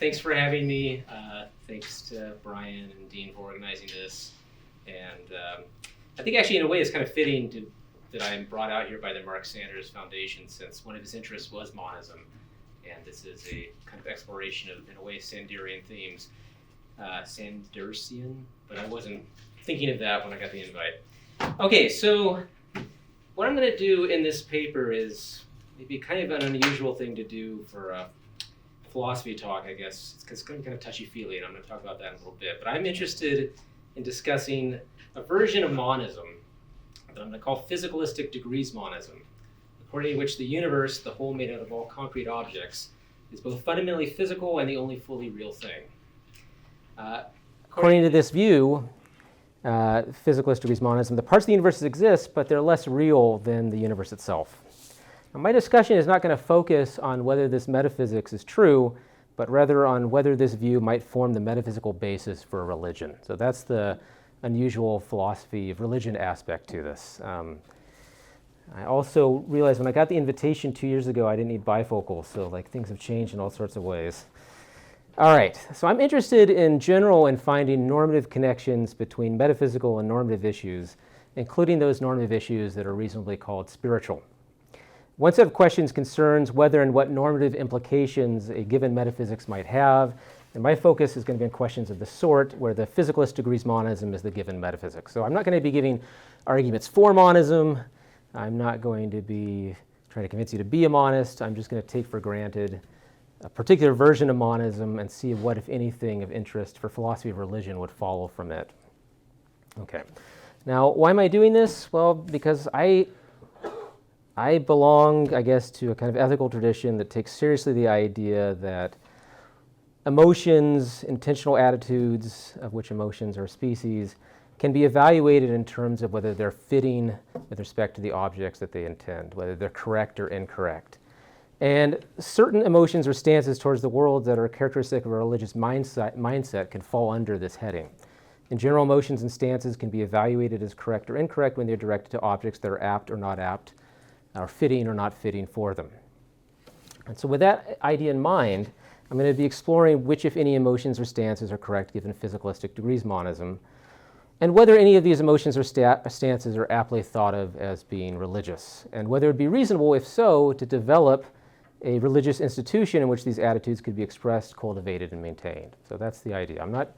Thanks for having me. Thanks to Brian and Dean for organizing this. And I think actually in a way it's kind of fitting that I'm brought out here by the Marc Sanders Foundation, since one of his interests was monism. And this is a kind of exploration of, in a way, Sanderian themes. Sandersian, but I wasn't thinking of that when I got the invite. Okay, so what I'm going to do in this paper is maybe kind of an unusual thing to do for a philosophy talk, I guess, because it's going to be kind of touchy-feely, and I'm going to talk about that in a little bit. But I'm interested in discussing a version of monism that I'm going to call physicalistic degrees monism, according to which the universe, the whole made out of all concrete objects, is both fundamentally physical and the only fully real thing. According to this view, physicalist degrees monism, the parts of the universe exist, but they're less real than the universe itself. Now, my discussion is not going to focus on whether this metaphysics is true, but rather on whether this view might form the metaphysical basis for a religion. So that's the unusual philosophy of religion aspect to this. I also realized when I got the invitation 2 years ago, I didn't need bifocals, so like things have changed in all sorts of ways. All right, so I'm interested in general in finding normative connections between metaphysical and normative issues, including those normative issues that are reasonably called spiritual. One set of questions concerns whether and what normative implications a given metaphysics might have, and my focus is going to be on questions of the sort where the physicalist degrees monism is the given metaphysics. So I'm not going to be giving arguments for monism. I'm not going to be trying to convince you to be a monist. I'm just going to take for granted a particular version of monism and see what, if anything, of interest for philosophy of religion would follow from it. Okay. Now, why am I doing this? Well, because I belong, I guess, to a kind of ethical tradition that takes seriously the idea that emotions, intentional attitudes, of which emotions are species, can be evaluated in terms of whether they're fitting with respect to the objects that they intend, whether they're correct or incorrect. And certain emotions or stances towards the world that are characteristic of a religious mindset can fall under this heading. In general, emotions and stances can be evaluated as correct or incorrect when they're directed to objects that are apt or not apt, or fitting or not fitting for them. And so with that idea in mind, I'm going to be exploring which, if any, emotions or stances are correct given physicalistic degrees monism, and whether any of these emotions or stances are aptly thought of as being religious, and whether it would be reasonable, if so, to develop a religious institution in which these attitudes could be expressed, cultivated, and maintained. So that's the idea. I'm not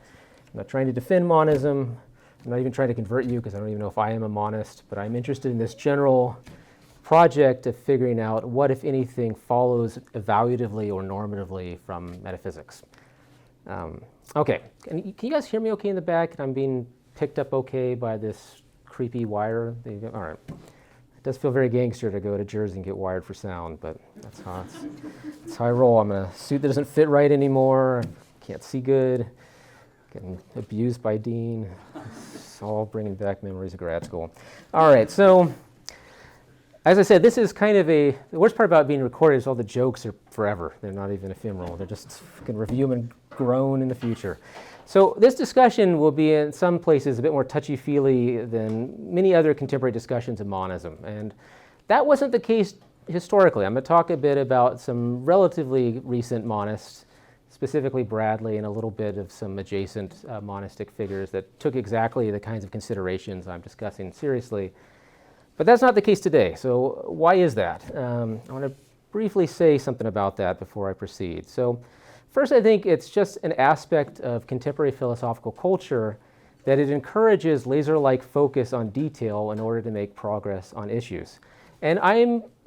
trying to defend monism. I'm not even trying to convert you, because I don't even know if I am a monist, but I'm interested in this general project of figuring out what, if anything, follows evaluatively or normatively from metaphysics. Okay, can you guys hear me okay in the back? I'm being picked up okay by this creepy wire? All right. It does feel very gangster to go to Jersey and get wired for sound, but that's how I roll. I'm in a suit that doesn't fit right anymore. Can't see good. Getting abused by Dean. It's all bringing back memories of grad school. All right, so as I said, this is kind of the worst part about being recorded is all the jokes are forever. They're not even ephemeral. They're just, you can review them and groan in the future. So this discussion will be in some places a bit more touchy-feely than many other contemporary discussions of monism. And that wasn't the case historically. I'm going to talk a bit about some relatively recent monists, specifically Bradley, and a little bit of some adjacent monistic figures that took exactly the kinds of considerations I'm discussing seriously. But that's not the case today. So why is that? I want to briefly say something about that before I proceed. So first, I think it's just an aspect of contemporary philosophical culture that it encourages laser-like focus on detail in order to make progress on issues. And I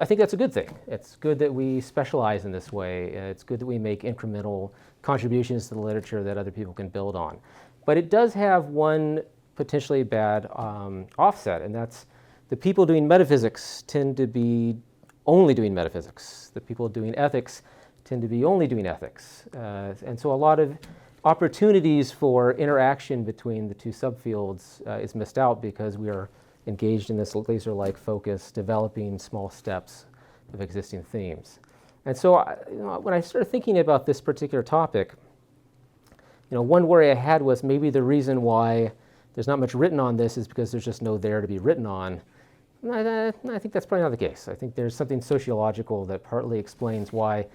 think that's a good thing. It's good that we specialize in this way. It's good that we make incremental contributions to the literature that other people can build on. But it does have one potentially bad offset, and that's the people doing metaphysics tend to be only doing metaphysics. The people doing ethics tend to be only doing ethics. And so a lot of opportunities for interaction between the two subfields is missed out because we are engaged in this laser-like focus, developing small steps of existing themes. And so when I started thinking about this particular topic, one worry I had was maybe the reason why there's not much written on this is because there's just no there to be written on. I think that's probably not the case. I think there's something sociological that partly explains why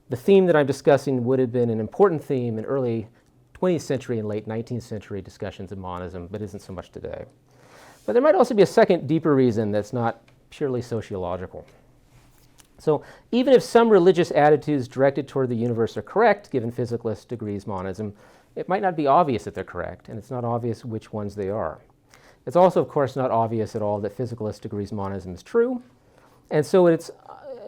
the theme that I'm discussing would have been an important theme in early 20th century and late 19th century discussions of monism, but isn't so much today. But there might also be a second, deeper reason that's not purely sociological. So even if some religious attitudes directed toward the universe are correct, given physicalist degrees monism, it might not be obvious that they're correct, and it's not obvious which ones they are. It's also, of course, not obvious at all that physicalist degrees monism is true, and so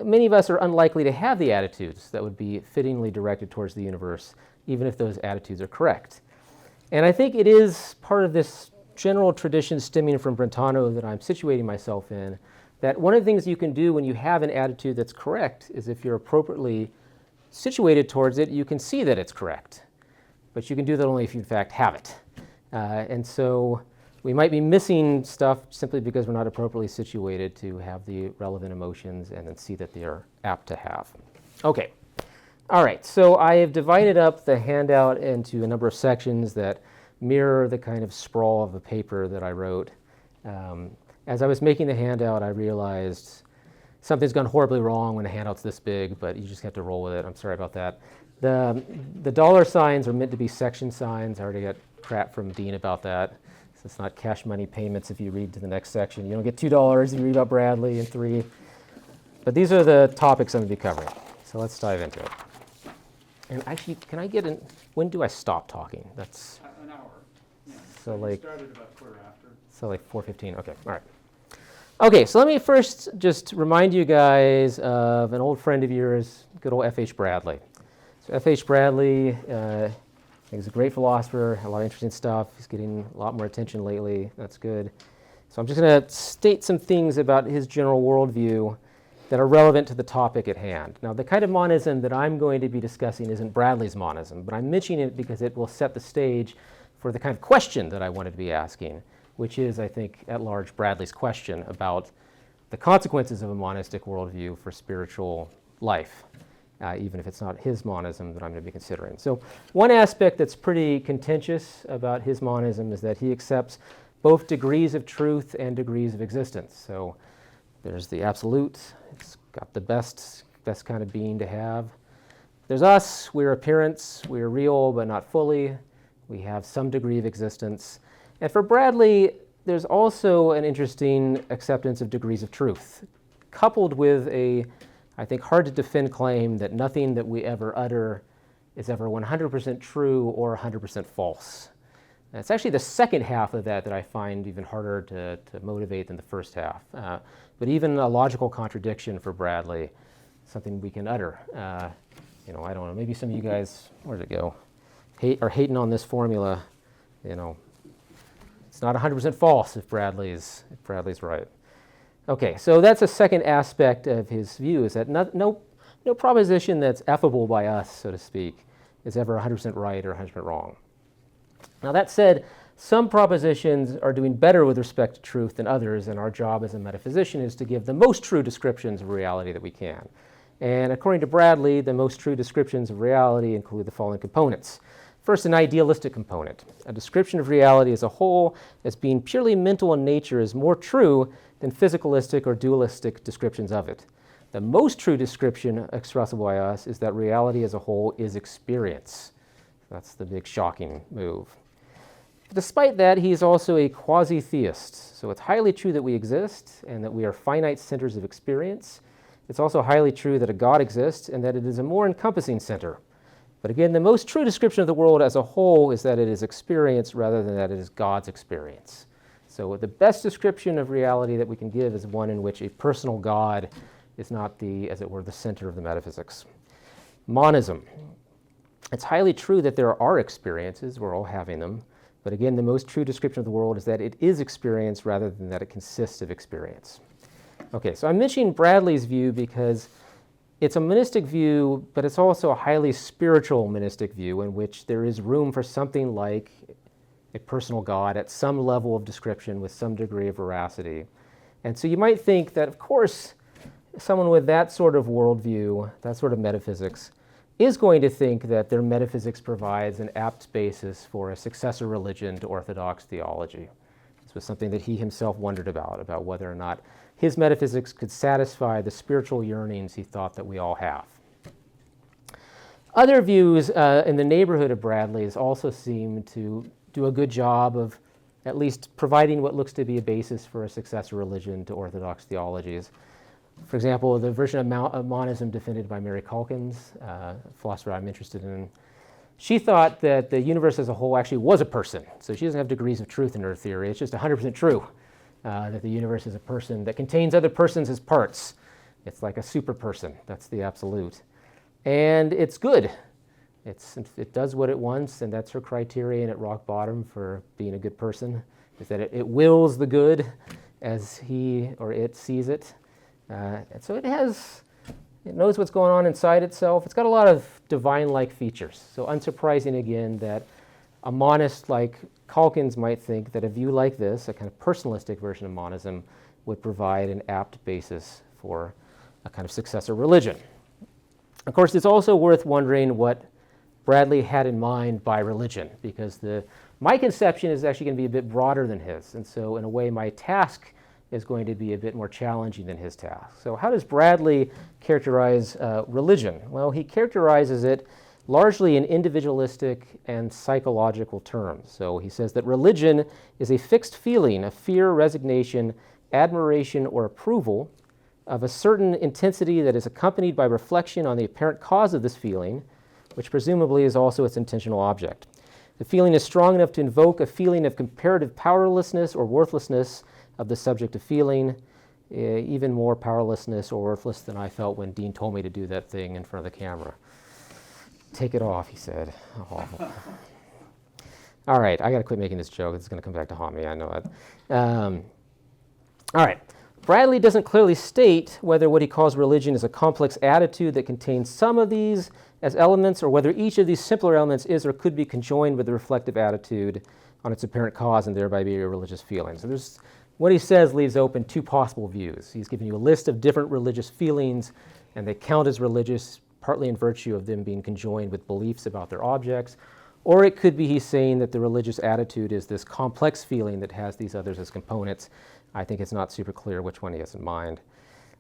many of us are unlikely to have the attitudes that would be fittingly directed towards the universe, even if those attitudes are correct. And I think it is part of this general tradition stemming from Brentano that I'm situating myself in, that one of the things you can do when you have an attitude that's correct is if you're appropriately situated towards it, you can see that it's correct. But you can do that only if you in fact have it. And so we might be missing stuff simply because we're not appropriately situated to have the relevant emotions and then see that they are apt to have. Okay. All right. So I have divided up the handout into a number of sections that mirror the kind of sprawl of a paper that I wrote. As I was making the handout, I realized something's gone horribly wrong when a handout's this big, but you just have to roll with it. I'm sorry about that. The dollar signs are meant to be section signs. I already got crap from Dean about that. So it's not cash money payments if you read to the next section. You don't get $2 if you read about Bradley and 3. But these are the topics I'm going to be covering. So let's dive into it. And actually, can I get when do I stop talking? That's an hour. Yeah. So We started about quarter after. So like 4:15. Okay, all right. Okay, so let me first just remind you guys of an old friend of yours, good old F.H. Bradley. So F.H. Bradley, I think he's a great philosopher, a lot of interesting stuff. He's getting a lot more attention lately. That's good. So I'm just going to state some things about his general worldview that are relevant to the topic at hand. Now, the kind of monism that I'm going to be discussing isn't Bradley's monism, but I'm mentioning it because it will set the stage for the kind of question that I wanted to be asking, which is, I think, at large, Bradley's question about the consequences of a monistic worldview for spiritual life, even if it's not his monism that I'm going to be considering. So one aspect that's pretty contentious about his monism is that he accepts both degrees of truth and degrees of existence. So there's the absolute, it's got the best kind of being to have. There's us, we're appearance, we're real but not fully. We have some degree of existence. And for Bradley, there's also an interesting acceptance of degrees of truth, coupled with a, I think, hard to defend claim that nothing that we ever utter is ever 100% true or 100% false. And it's actually the second half of that I find even harder to motivate than the first half. But even a logical contradiction for Bradley, something we can utter. I don't know, maybe some of you guys, where did it go? Are hating on this formula, It's not 100% false if Bradley's right. Okay, so that's a second aspect of his view, is that no proposition that's effable by us, so to speak, is ever 100% right or 100% wrong. Now that said, some propositions are doing better with respect to truth than others, and our job as a metaphysician is to give the most true descriptions of reality that we can. And according to Bradley, the most true descriptions of reality include the following components. First, an idealistic component. A description of reality as a whole as being purely mental in nature is more true than physicalistic or dualistic descriptions of it. The most true description expressible by us is that reality as a whole is experience. That's the big shocking move. But despite that, he is also a quasi-theist. So it's highly true that we exist and that we are finite centers of experience. It's also highly true that a God exists and that it is a more encompassing center. But again, the most true description of the world as a whole is that it is experience rather than that it is God's experience. So the best description of reality that we can give is one in which a personal God is not the, as it were, the center of the metaphysics. Monism. It's highly true that there are experiences, we're all having them, but again, the most true description of the world is that it is experience rather than that it consists of experience. Okay, so I'm mentioning Bradley's view because it's a monistic view, but it's also a highly spiritual monistic view in which there is room for something like a personal God at some level of description with some degree of veracity. And so you might think that, of course, someone with that sort of worldview, that sort of metaphysics, is going to think that their metaphysics provides an apt basis for a successor religion to Orthodox theology. This was something that he himself wondered about whether or not his metaphysics could satisfy the spiritual yearnings he thought that we all have. Other views in the neighborhood of Bradley's also seem to do a good job of at least providing what looks to be a basis for a successor religion to Orthodox theologies. For example, the version of Monism defended by Mary Calkins, a philosopher I'm interested in, she thought that the universe as a whole actually was a person. So she doesn't have degrees of truth in her theory. It's just 100% true that the universe is a person that contains other persons as parts. It's like a super person. That's the absolute. And it's good. It does what it wants, and that's her criterion at rock bottom for being a good person, is that it wills the good as he or it sees it. And so it knows what's going on inside itself. It's got a lot of divine-like features. So unsurprising again that a monist like Calkins might think that a view like this, a kind of personalistic version of monism, would provide an apt basis for a kind of successor religion. Of course, it's also worth wondering what Bradley had in mind by religion, because my conception is actually going to be a bit broader than his. And so in a way, my task is going to be a bit more challenging than his task. So how does Bradley characterize religion? Well, he characterizes it largely in individualistic and psychological terms. So he says that religion is a fixed feeling of fear, resignation, admiration, or approval of a certain intensity that is accompanied by reflection on the apparent cause of this feeling, which presumably is also its intentional object. The feeling is strong enough to invoke a feeling of comparative powerlessness or worthlessness of the subject of feeling, even more powerlessness or worthless than I felt when Dean told me to do that thing in front of the camera. Take it off, he said. Oh. All right, I got to quit making this joke. It's going to come back to haunt me, I know it. All right. Bradley doesn't clearly state whether what he calls religion is a complex attitude that contains some of these as elements, or whether each of these simpler elements is or could be conjoined with the reflective attitude on its apparent cause and thereby be a religious feeling. So what he says leaves open two possible views. He's giving you a list of different religious feelings, and they count as religious partly in virtue of them being conjoined with beliefs about their objects. Or it could be he's saying that the religious attitude is this complex feeling that has these others as components. I think it's not super clear which one he has in mind.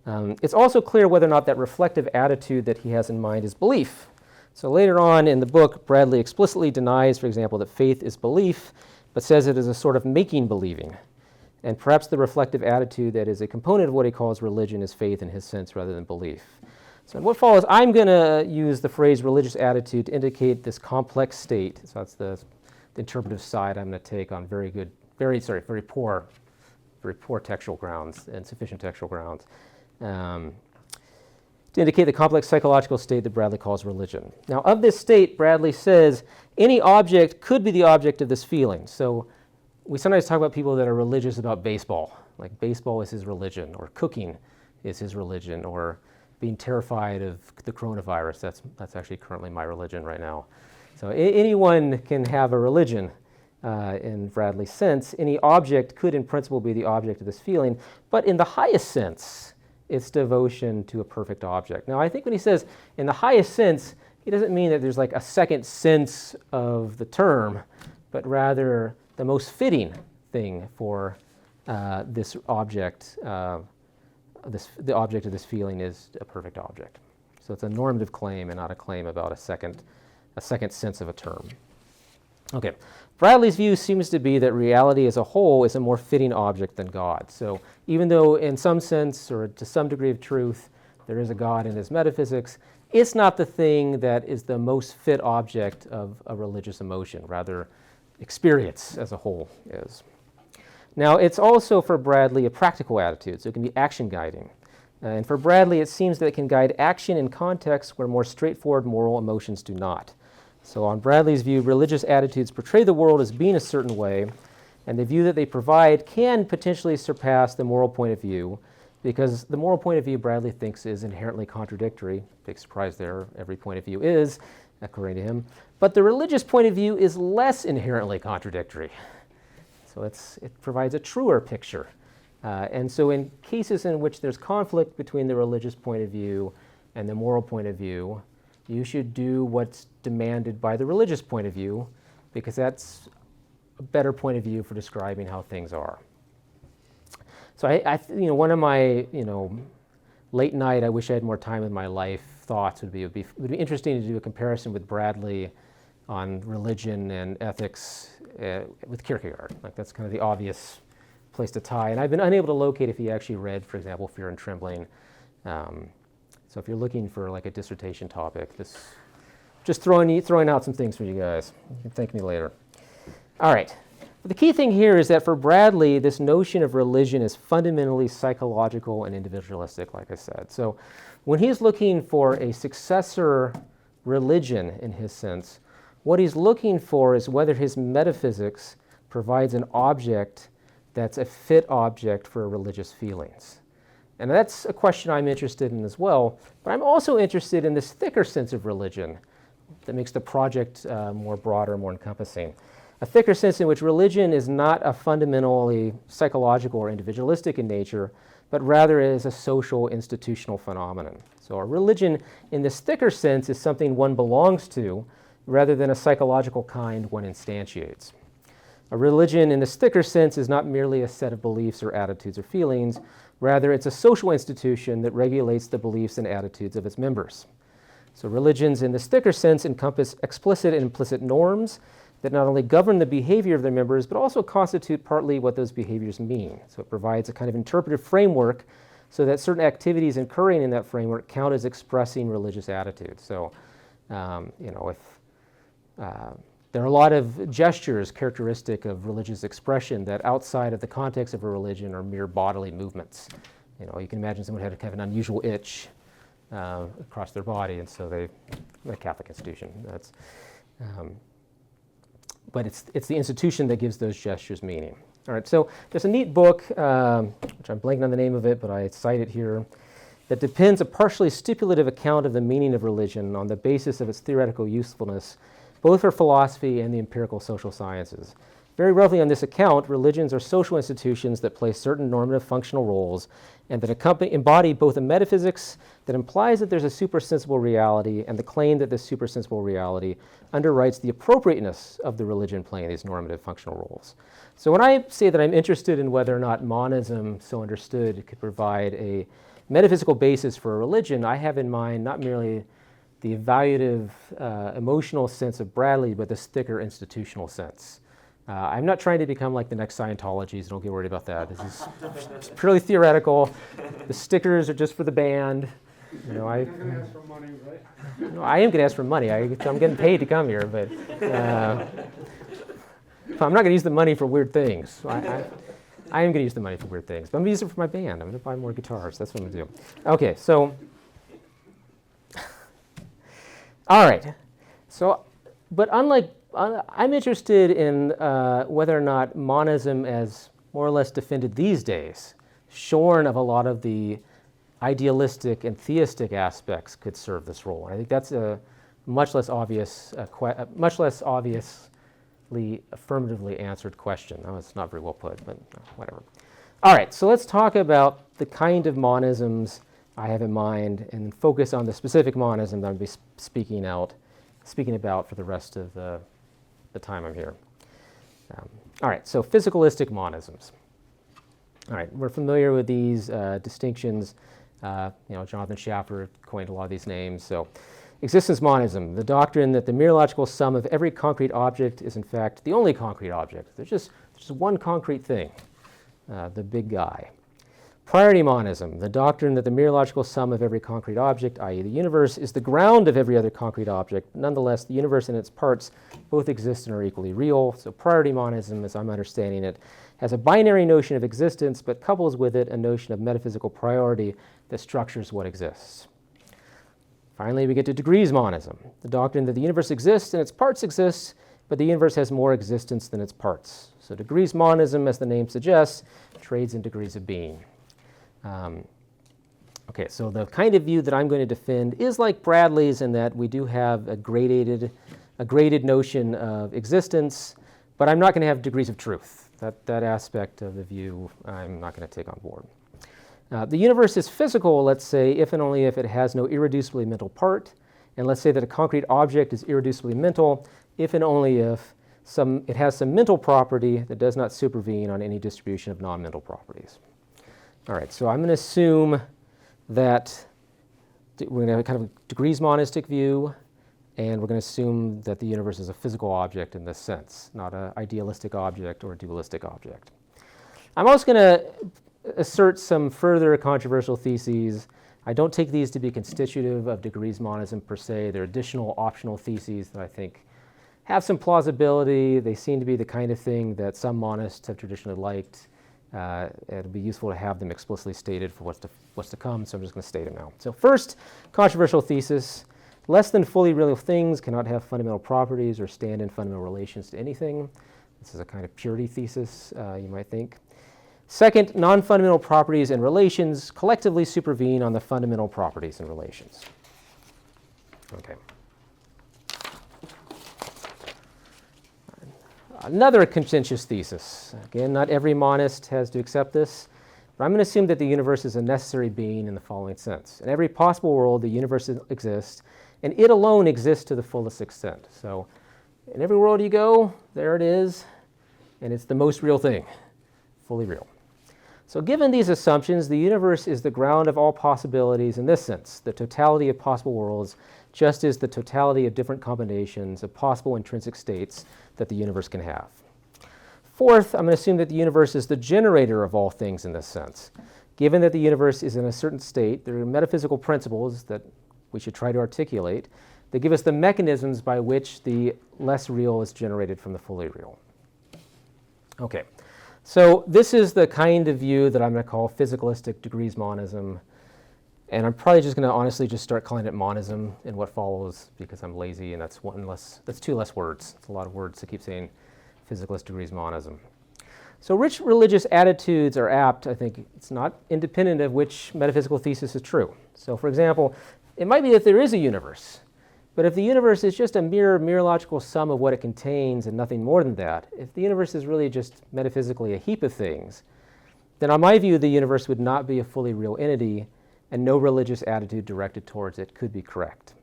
It's also clear whether or not that reflective attitude that he has in mind is belief. So later on in the book, Bradley explicitly denies, for example, that faith is belief, but says it is a sort of making believing. And perhaps the reflective attitude that is a component of what he calls religion is faith in his sense rather than belief. So in what follows, I'm going to use the phrase religious attitude to indicate this complex state. So that's the interpretive side I'm going to take on very poor textual grounds, insufficient textual grounds, to indicate the complex psychological state that Bradley calls religion. Now, of this state, Bradley says any object could be the object of this feeling. So we sometimes talk about people that are religious about baseball, like baseball is his religion, or cooking is his religion, or being terrified of the coronavirus. That's actually currently my religion right now. So anyone can have a religion. In Bradley's sense, any object could in principle be the object of this feeling, but in the highest sense, it's devotion to a perfect object. Now, I think when he says in the highest sense, he doesn't mean that there's like a second sense of the term, but rather the most fitting thing for this object, the object of this feeling is a perfect object. So it's a normative claim and not a claim about a second sense of a term. Okay, Bradley's view seems to be that reality as a whole is a more fitting object than God. So even though in some sense or to some degree of truth there is a God in his metaphysics, it's not the thing that is the most fit object of a religious emotion. Rather, experience as a whole is. Now, it's also for Bradley a practical attitude, so it can be action guiding. And for Bradley, it seems that it can guide action in contexts where more straightforward moral emotions do not. So on Bradley's view, religious attitudes portray the world as being a certain way, and the view that they provide can potentially surpass the moral point of view, because the moral point of view Bradley thinks is inherently contradictory. Big surprise there, every point of view is, according to him. But the religious point of view is less inherently contradictory. So it provides a truer picture. And so in cases in which there's conflict between the religious point of view and the moral point of view, you should do what's demanded by the religious point of view, because that's a better point of view for describing how things are. So one of my late night, I wish I had more time in my life thoughts would be interesting to do a comparison with Bradley on religion and ethics with Kierkegaard. Like that's kind of the obvious place to tie. And I've been unable to locate if he actually read, for example, Fear and Trembling. So if you're looking for like a dissertation topic, this just throwing out some things for you guys. You can thank me later. All right. But the key thing here is that for Bradley, this notion of religion is fundamentally psychological and individualistic, like I said. So when he's looking for a successor religion in his sense, what he's looking for is whether his metaphysics provides an object that's a fit object for religious feelings. And that's a question I'm interested in as well, but I'm also interested in this thicker sense of religion that makes the project more broader, more encompassing. A thicker sense in which religion is not a fundamentally psychological or individualistic in nature, but rather is a social institutional phenomenon. So a religion in this thicker sense is something one belongs to rather than a psychological kind one instantiates. A religion in this thicker sense is not merely a set of beliefs or attitudes or feelings, rather it's a social institution that regulates the beliefs and attitudes of its members. So religions in this thicker sense encompass explicit and implicit norms that not only govern the behavior of their members, but also constitute partly what those behaviors mean. So it provides a kind of interpretive framework so that certain activities occurring in that framework count as expressing religious attitudes. So, if there are a lot of gestures characteristic of religious expression that outside of the context of a religion are mere bodily movements. You can imagine someone had a kind of an unusual itch across their body, and so a Catholic institution. But it's the institution that gives those gestures meaning. All right, so there's a neat book, which I'm blanking on the name of it, but I cite it here, that depends a partially stipulative account of the meaning of religion on the basis of its theoretical usefulness, both for philosophy and the empirical social sciences. Very roughly on this account, religions are social institutions that play certain normative functional roles and that embody both a metaphysics that implies that there's a supersensible reality and the claim that this supersensible reality underwrites the appropriateness of the religion playing these normative functional roles. So when I say that I'm interested in whether or not monism, so understood, could provide a metaphysical basis for a religion, I have in mind not merely the evaluative, emotional sense of Bradley, but this thicker institutional sense. I'm not trying to become like the next Scientology, so don't get worried about that. This is purely theoretical. The stickers are just for the band. You're going to ask for money, right? No, I am going to ask for money. I'm getting paid to come here, but I'm not going to use the money for weird things. I am going to use the money for weird things, but I'm going to use it for my band. I'm going to buy more guitars. That's what I'm going to do. Okay, so, all right. So, but unlike, I'm interested in whether or not monism, as more or less defended these days, shorn of a lot of the idealistic and theistic aspects, could serve this role. And I think that's a much less obviously affirmatively answered question. No, it's not very well put, but whatever. All right, so let's talk about the kind of monisms I have in mind and focus on the specific monism that I'm going to be speaking about for the rest of the time I'm here. All right, so physicalistic monisms. All right, we're familiar with these distinctions. Jonathan Schaffer coined a lot of these names. So, existence monism, the doctrine that the mereological sum of every concrete object is in fact the only concrete object. There's just one concrete thing, the big guy. Priority monism, the doctrine that the mereological sum of every concrete object, i.e. the universe, is the ground of every other concrete object. Nonetheless, the universe and its parts both exist and are equally real. So priority monism, as I'm understanding it, has a binary notion of existence, but couples with it a notion of metaphysical priority that structures what exists. Finally, we get to degrees monism, the doctrine that the universe exists and its parts exist, but the universe has more existence than its parts. So degrees monism, as the name suggests, trades in degrees of being. Okay, so the kind of view that I'm going to defend is like Bradley's in that we do have a graded notion of existence, but I'm not going to have degrees of truth. That aspect of the view I'm not going to take on board. The universe is physical, let's say, if and only if it has no irreducibly mental part, and let's say that a concrete object is irreducibly mental, if and only if it has some mental property that does not supervene on any distribution of non-mental properties. All right, so I'm going to assume that we're going to have a kind of a degrees monistic view, and we're going to assume that the universe is a physical object in this sense, not an idealistic object or a dualistic object. I'm also going to assert some further controversial theses. I don't take these to be constitutive of degrees monism per se. They're additional optional theses that I think have some plausibility. They seem to be the kind of thing that some monists have traditionally liked. It'll be useful to have them explicitly stated for what's to come, so I'm just going to state them now. So first, controversial thesis: less than fully real things cannot have fundamental properties or stand in fundamental relations to anything. This is a kind of purity thesis, you might think. Second, non-fundamental properties and relations collectively supervene on the fundamental properties and relations. Okay. Another contentious thesis. Again, not every monist has to accept this, but I'm going to assume that the universe is a necessary being in the following sense. In every possible world, the universe exists, and it alone exists to the fullest extent. So in every world you go, there it is, and it's the most real thing, fully real. So given these assumptions, the universe is the ground of all possibilities in this sense, the totality of possible worlds, just as the totality of different combinations of possible intrinsic states that the universe can have. Fourth, I'm going to assume that the universe is the generator of all things in this sense. Given that the universe is in a certain state, there are metaphysical principles that we should try to articulate that give us the mechanisms by which the less real is generated from the fully real. Okay. So this is the kind of view that I'm going to call physicalistic degrees monism, and I'm probably just going to honestly just start calling it monism in what follows because I'm lazy, and that's two less words. It's a lot of words to keep saying physicalist degrees monism. So rich religious attitudes are apt. I think it's not independent of which metaphysical thesis is true. So for example, it might be that there is a universe, but if the universe is just a mere mereological sum of what it contains and nothing more than that, if the universe is really just metaphysically a heap of things, then on my view, the universe would not be a fully real entity, and no religious attitude directed towards it could be correct.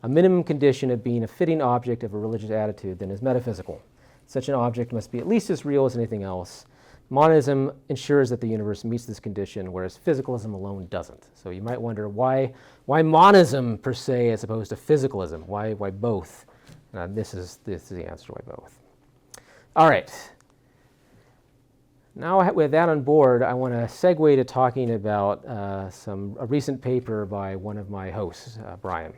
A minimum condition of being a fitting object of a religious attitude then is metaphysical. Such an object must be at least as real as anything else. Monism ensures that the universe meets this condition, whereas physicalism alone doesn't. So you might wonder why monism per se as opposed to physicalism? Why both? This is the answer, why both. All right. Now with that on board, I want to segue to talking about a recent paper by one of my hosts, Brian.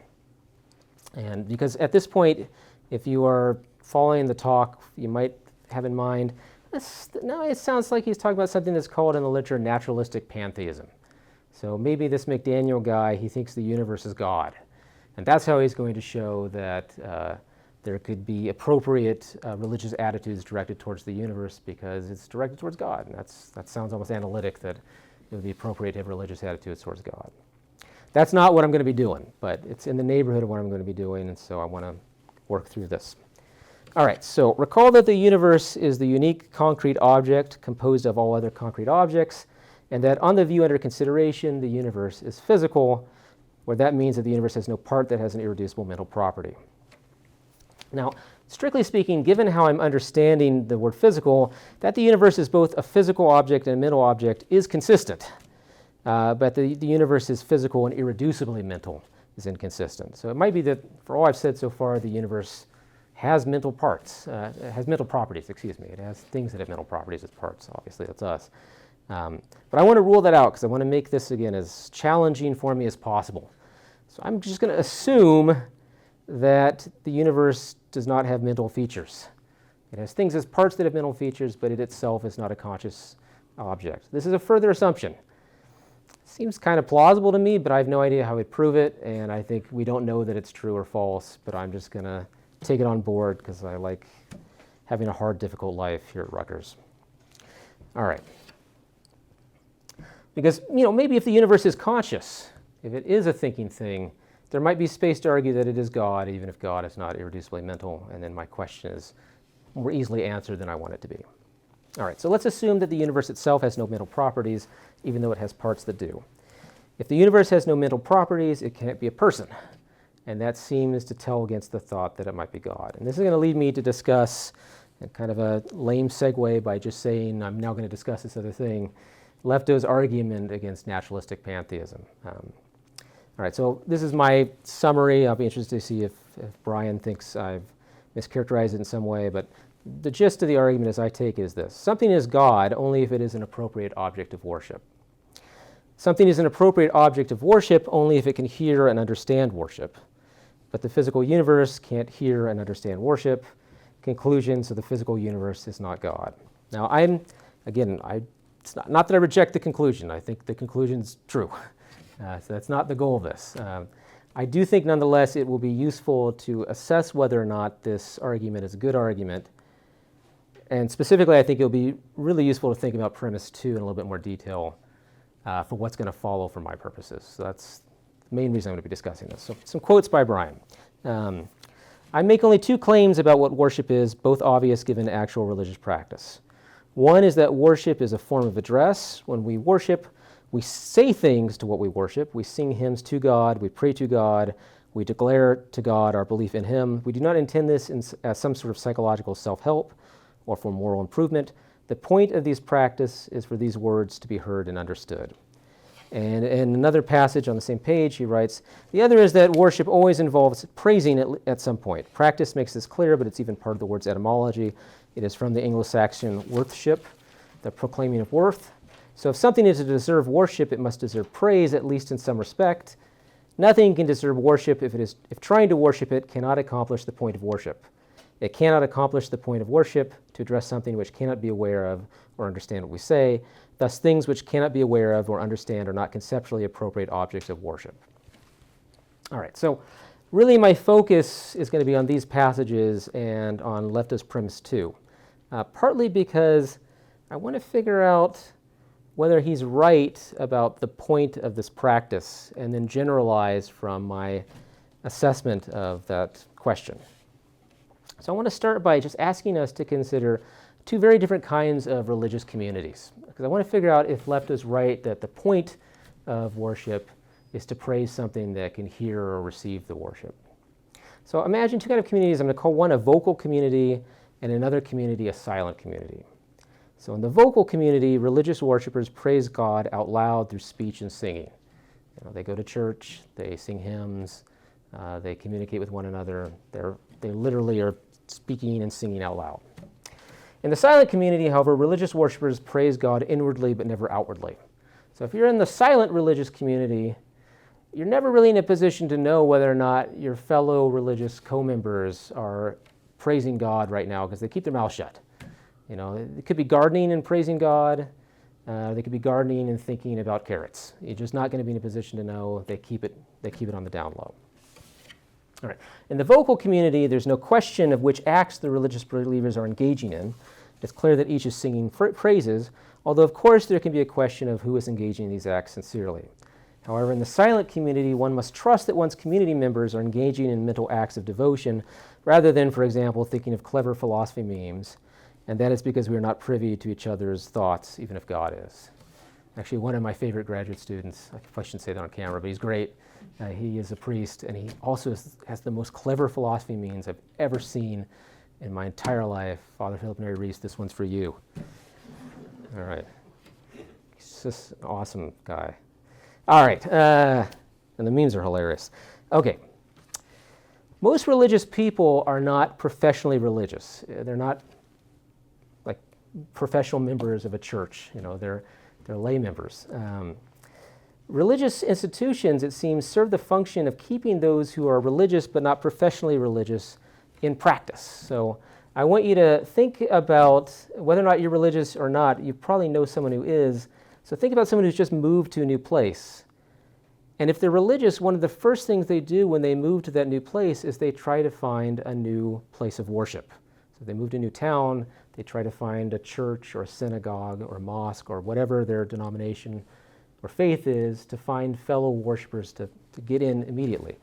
And because at this point, if you are following the talk, you might have in mind, now it sounds like he's talking about something that's called in the literature naturalistic pantheism. So maybe this McDaniel guy, he thinks the universe is God. And that's how he's going to show that there could be appropriate religious attitudes directed towards the universe because it's directed towards God. And that sounds almost analytic, that it would be appropriate to have religious attitudes towards God. That's not what I'm going to be doing, but it's in the neighborhood of what I'm going to be doing, and so I want to work through this. All right, so recall that the universe is the unique concrete object composed of all other concrete objects, and that on the view under consideration, the universe is physical, where that means that the universe has no part that has an irreducible mental property. Now, strictly speaking, given how I'm understanding the word physical, that the universe is both a physical object and a mental object is consistent. But the universe is physical and irreducibly mental is inconsistent. So it might be that, for all I've said so far, the universe has mental parts, has mental properties, It has things that have mental properties as parts. Obviously, that's us. But I want to rule that out because I want to make this, again, as challenging for me as possible. So I'm just going to assume that the universe does not have mental features. It has things as parts that have mental features, but it itself is not a conscious object. This is a further assumption. Seems kind of plausible to me, but I have no idea how we'd prove it, and I think we don't know that it's true or false, but I'm just going to take it on board because I like having a hard, difficult life here at Rutgers. All right. Because, maybe if the universe is conscious, if it is a thinking thing, there might be space to argue that it is God, even if God is not irreducibly mental, and then my question is more easily answered than I want it to be. All right, so let's assume that the universe itself has no mental properties, even though it has parts that do. If the universe has no mental properties, it can't be a person. And that seems to tell against the thought that it might be God. And this is going to lead me to discuss, kind of a lame segue by just saying I'm now going to discuss this other thing, Lefto's argument against naturalistic pantheism. All right, so this is my summary. I'll be interested to see if Brian thinks I've mischaracterized it in some way, but the gist of the argument as I take it is this. Something is God only if it is an appropriate object of worship. Something is an appropriate object of worship only if it can hear and understand worship. But the physical universe can't hear and understand worship. Conclusion, so the physical universe is not God. Now, it's not that I reject the conclusion. I think the conclusion's true. So that's not the goal of this. I do think, nonetheless, it will be useful to assess whether or not this argument is a good argument. And specifically, I think it'll be really useful to think about premise 2 in a little bit more detail for what's going to follow for my purposes. So that's the main reason I'm going to be discussing this. So some quotes by Brian. I make only 2 claims about what worship is, both obvious given actual religious practice. One is that worship is a form of address. When we worship, we say things to what we worship. We sing hymns to God. We pray to God. We declare to God our belief in him. We do not intend this as some sort of psychological self-help or for moral improvement. The point of these practice is for these words to be heard and understood. And in another passage on the same page, he writes, the other is that worship always involves praising at some point. Practice makes this clear, but it's even part of the word's etymology. It is from the Anglo-Saxon worthship, the proclaiming of worth. So if something is to deserve worship, it must deserve praise, at least in some respect. Nothing can deserve worship if trying to worship it cannot accomplish the point of worship. It cannot accomplish the point of worship to address something which cannot be aware of or understand what we say. Thus, things which cannot be aware of or understand are not conceptually appropriate objects of worship. All right, so really my focus is going to be on these passages and on Lefto's premise 2, partly because I want to figure out whether he's right about the point of this practice and then generalize from my assessment of that question. So I want to start by just asking us to consider 2 very different kinds of religious communities, because I want to figure out if Lefto's right that the point of worship is to praise something that can hear or receive the worship. So imagine 2 kinds of communities. I'm going to call one a vocal community and another community a silent community. So in the vocal community, religious worshipers praise God out loud through speech and singing. They go to church, they sing hymns, they communicate with one another. They literally are speaking and singing out loud. In the silent community, however, religious worshipers praise God inwardly but never outwardly. So if you're in the silent religious community, you're never really in a position to know whether or not your fellow religious co-members are praising God right now because they keep their mouth shut. It could be gardening and praising God. They could be gardening and thinking about carrots. You're just not going to be in a position to know. They keep it on the down low. All right. In the vocal community, there's no question of which acts the religious believers are engaging in. It's clear that each is singing praises, although of course there can be a question of who is engaging in these acts sincerely. However, in the silent community, one must trust that one's community members are engaging in mental acts of devotion rather than, for example, thinking of clever philosophy memes, and that is because we are not privy to each other's thoughts, even if God is. Actually, one of my favorite graduate students, I probably shouldn't say that on camera, but he's great. He is a priest, and he also has the most clever philosophy memes I've ever seen in my entire life. Father Philip Neri Reese, this one's for you. All right. He's just an awesome guy. All right. And the memes are hilarious. Okay. Most religious people are not professionally religious. They're not like professional members of a church. They're lay members. Religious institutions, it seems, serve the function of keeping those who are religious but not professionally religious in practice. So I want you to think about whether or not you're religious or not. You probably know someone who is. So think about someone who's just moved to a new place. And if they're religious, one of the first things they do when they move to that new place is they try to find a new place of worship. So they move to a new town, they try to find a church or a synagogue or a mosque or whatever their denomination or faith is, to find fellow worshipers to get in immediately.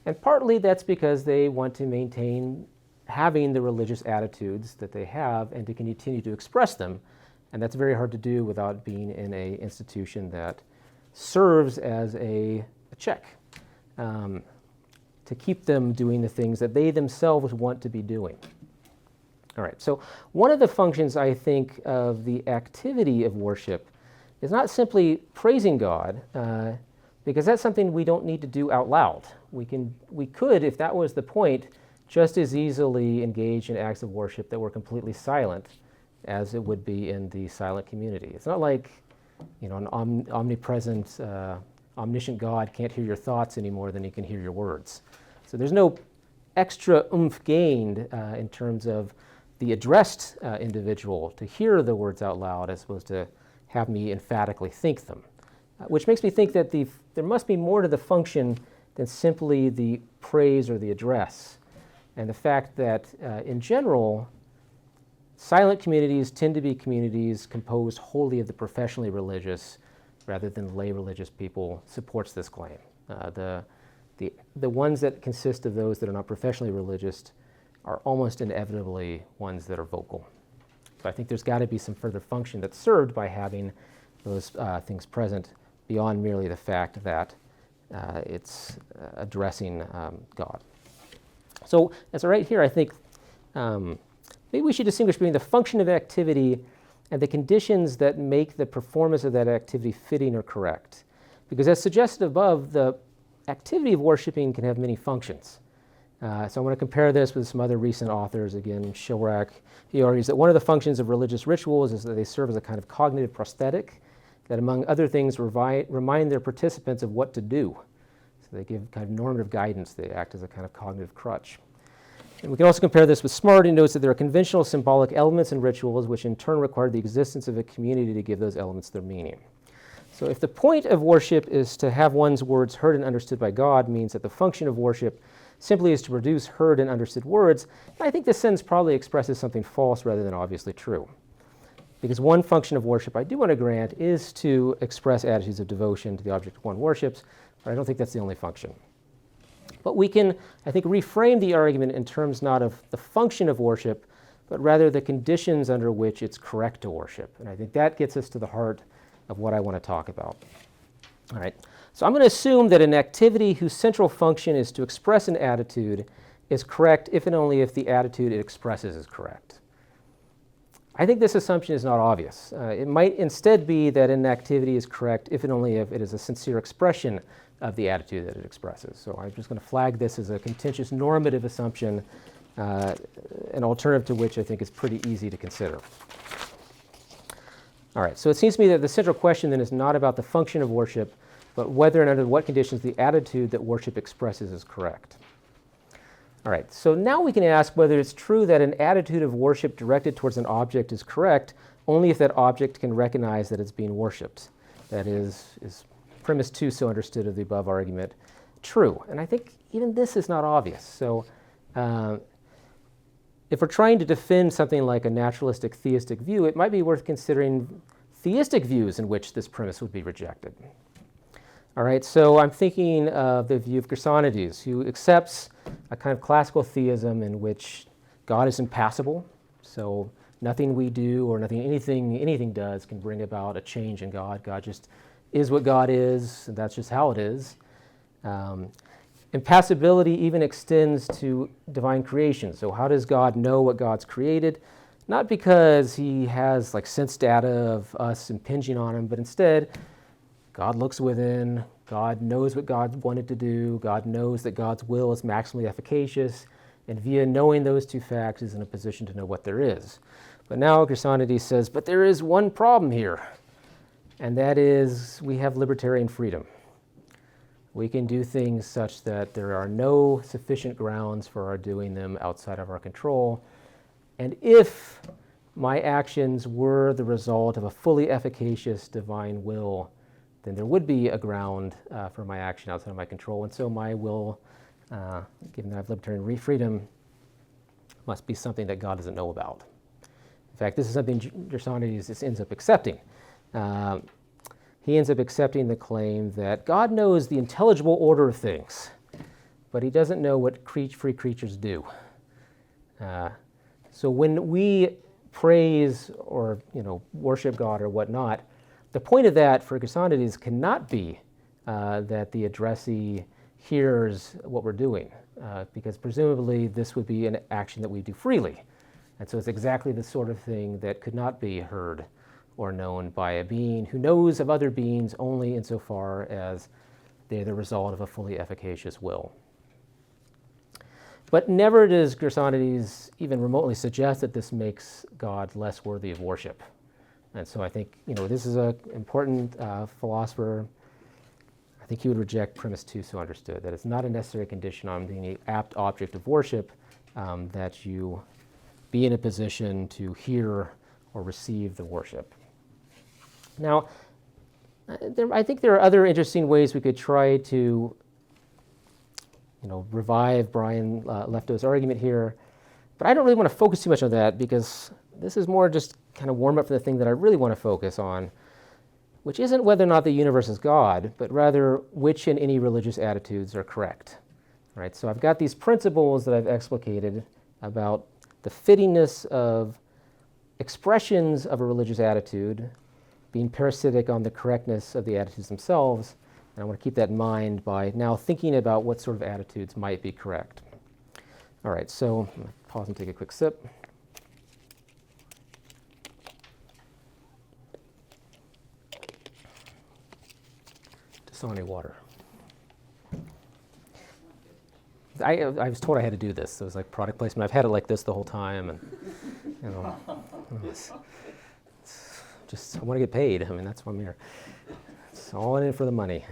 And partly that's because they want to maintain having the religious attitudes that they have and to continue to express them. And that's very hard to do without being in an institution that serves as a check to keep them doing the things that they themselves want to be doing. All right, so one of the functions, I think, of the activity of worship is not simply praising God, because that's something we don't need to do out loud. We could, if that was the point, just as easily engage in acts of worship that were completely silent as it would be in the silent community. It's not like, an omnipresent, omniscient God can't hear your thoughts any more than he can hear your words. So there's no extra oomph gained in terms of the addressed individual to hear the words out loud as opposed to have me emphatically think them, which makes me think that there must be more to the function than simply the praise or the address. And the fact that, in general, silent communities tend to be communities composed wholly of the professionally religious rather than lay religious people supports this claim. The ones that consist of those that are not professionally religious are almost inevitably ones that are vocal. So I think there's got to be some further function that's served by having those things present beyond merely the fact that it's addressing God. So as I write here, I think maybe we should distinguish between the function of activity and the conditions that make the performance of that activity fitting or correct. Because as suggested above, the activity of worshiping can have many functions. So I want to compare this with some other recent authors. Again, Shilrak, he argues that one of the functions of religious rituals is that they serve as a kind of cognitive prosthetic that, among other things, remind their participants of what to do. So they give kind of normative guidance. They act as a kind of cognitive crutch. And we can also compare this with Smart. He notes that there are conventional symbolic elements in rituals which in turn require the existence of a community to give those elements their meaning. So if the point of worship is to have one's words heard and understood by God, means that the function of worship simply is to produce heard and understood words, I think this sentence probably expresses something false rather than obviously true. Because one function of worship I do want to grant is to express attitudes of devotion to the object one worships, but I don't think that's the only function. But we can, I think, reframe the argument in terms not of the function of worship, but rather the conditions under which it's correct to worship. And I think that gets us to the heart of what I want to talk about. All right. So I'm going to assume that an activity whose central function is to express an attitude is correct if and only if the attitude it expresses is correct. I think this assumption is not obvious. It might instead be that an activity is correct if and only if it is a sincere expression of the attitude that it expresses. So I'm just going to flag this as a contentious normative assumption, an alternative to which I think is pretty easy to consider. All right, so it seems to me that the central question then is not about the function of worship, but whether and under what conditions the attitude that worship expresses is correct. All right, so now we can ask whether it's true that an attitude of worship directed towards an object is correct only if that object can recognize that it's being worshipped. That is premise 2 so understood of the above argument true? And I think even this is not obvious. So if we're trying to defend something like a naturalistic theistic view, it might be worth considering theistic views in which this premise would be rejected. All right, so I'm thinking of the view of Gersonides, who accepts a kind of classical theism in which God is impassible, so nothing we do or anything does can bring about a change in God. God just is what God is, and that's just how it is. Impassibility even extends to divine creation. So how does God know what God's created? Not because he has sense data of us impinging on him, but instead, God looks within, God knows what God wanted to do, God knows that God's will is maximally efficacious, and via knowing those two facts is in a position to know what there is. But now Gersonides says, but there is one problem here, and that is we have libertarian freedom. We can do things such that there are no sufficient grounds for our doing them outside of our control, and if my actions were the result of a fully efficacious divine will, then there would be a ground for my action outside of my control. And so my will, given that I have libertarian freedom, must be something that God doesn't know about. In fact, this is something Gersonides ends up accepting. He ends up accepting the claim that God knows the intelligible order of things, but he doesn't know what free creatures do. So when we praise or worship God or whatnot, the point of that for Gersonides cannot be that the addressee hears what we're doing, because presumably this would be an action that we do freely. And so it's exactly the sort of thing that could not be heard or known by a being who knows of other beings only insofar as they're the result of a fully efficacious will. But never does Gersonides even remotely suggest that this makes God less worthy of worship. And so I think, this is an important philosopher. I think he would reject premise 2 so understood, that it's not a necessary condition on being an apt object of worship that you be in a position to hear or receive the worship. Now, I think there are other interesting ways we could try to revive Brian Lefto's argument here, but I don't really want to focus too much on that because this is more just kind of warm up for the thing that I really want to focus on, which isn't whether or not the universe is God, but rather which and any religious attitudes are correct. Right? So I've got these principles that I've explicated about the fittingness of expressions of a religious attitude being parasitic on the correctness of the attitudes themselves. And I want to keep that in mind by now thinking about what sort of attitudes might be correct. All right, so I'm going to pause and take a quick sip. Dasani water. I was told I had to do this. So it was like product placement. I've had it like this the whole time, and it's just I want to get paid. I mean, that's why I'm here. It's all in it for the money.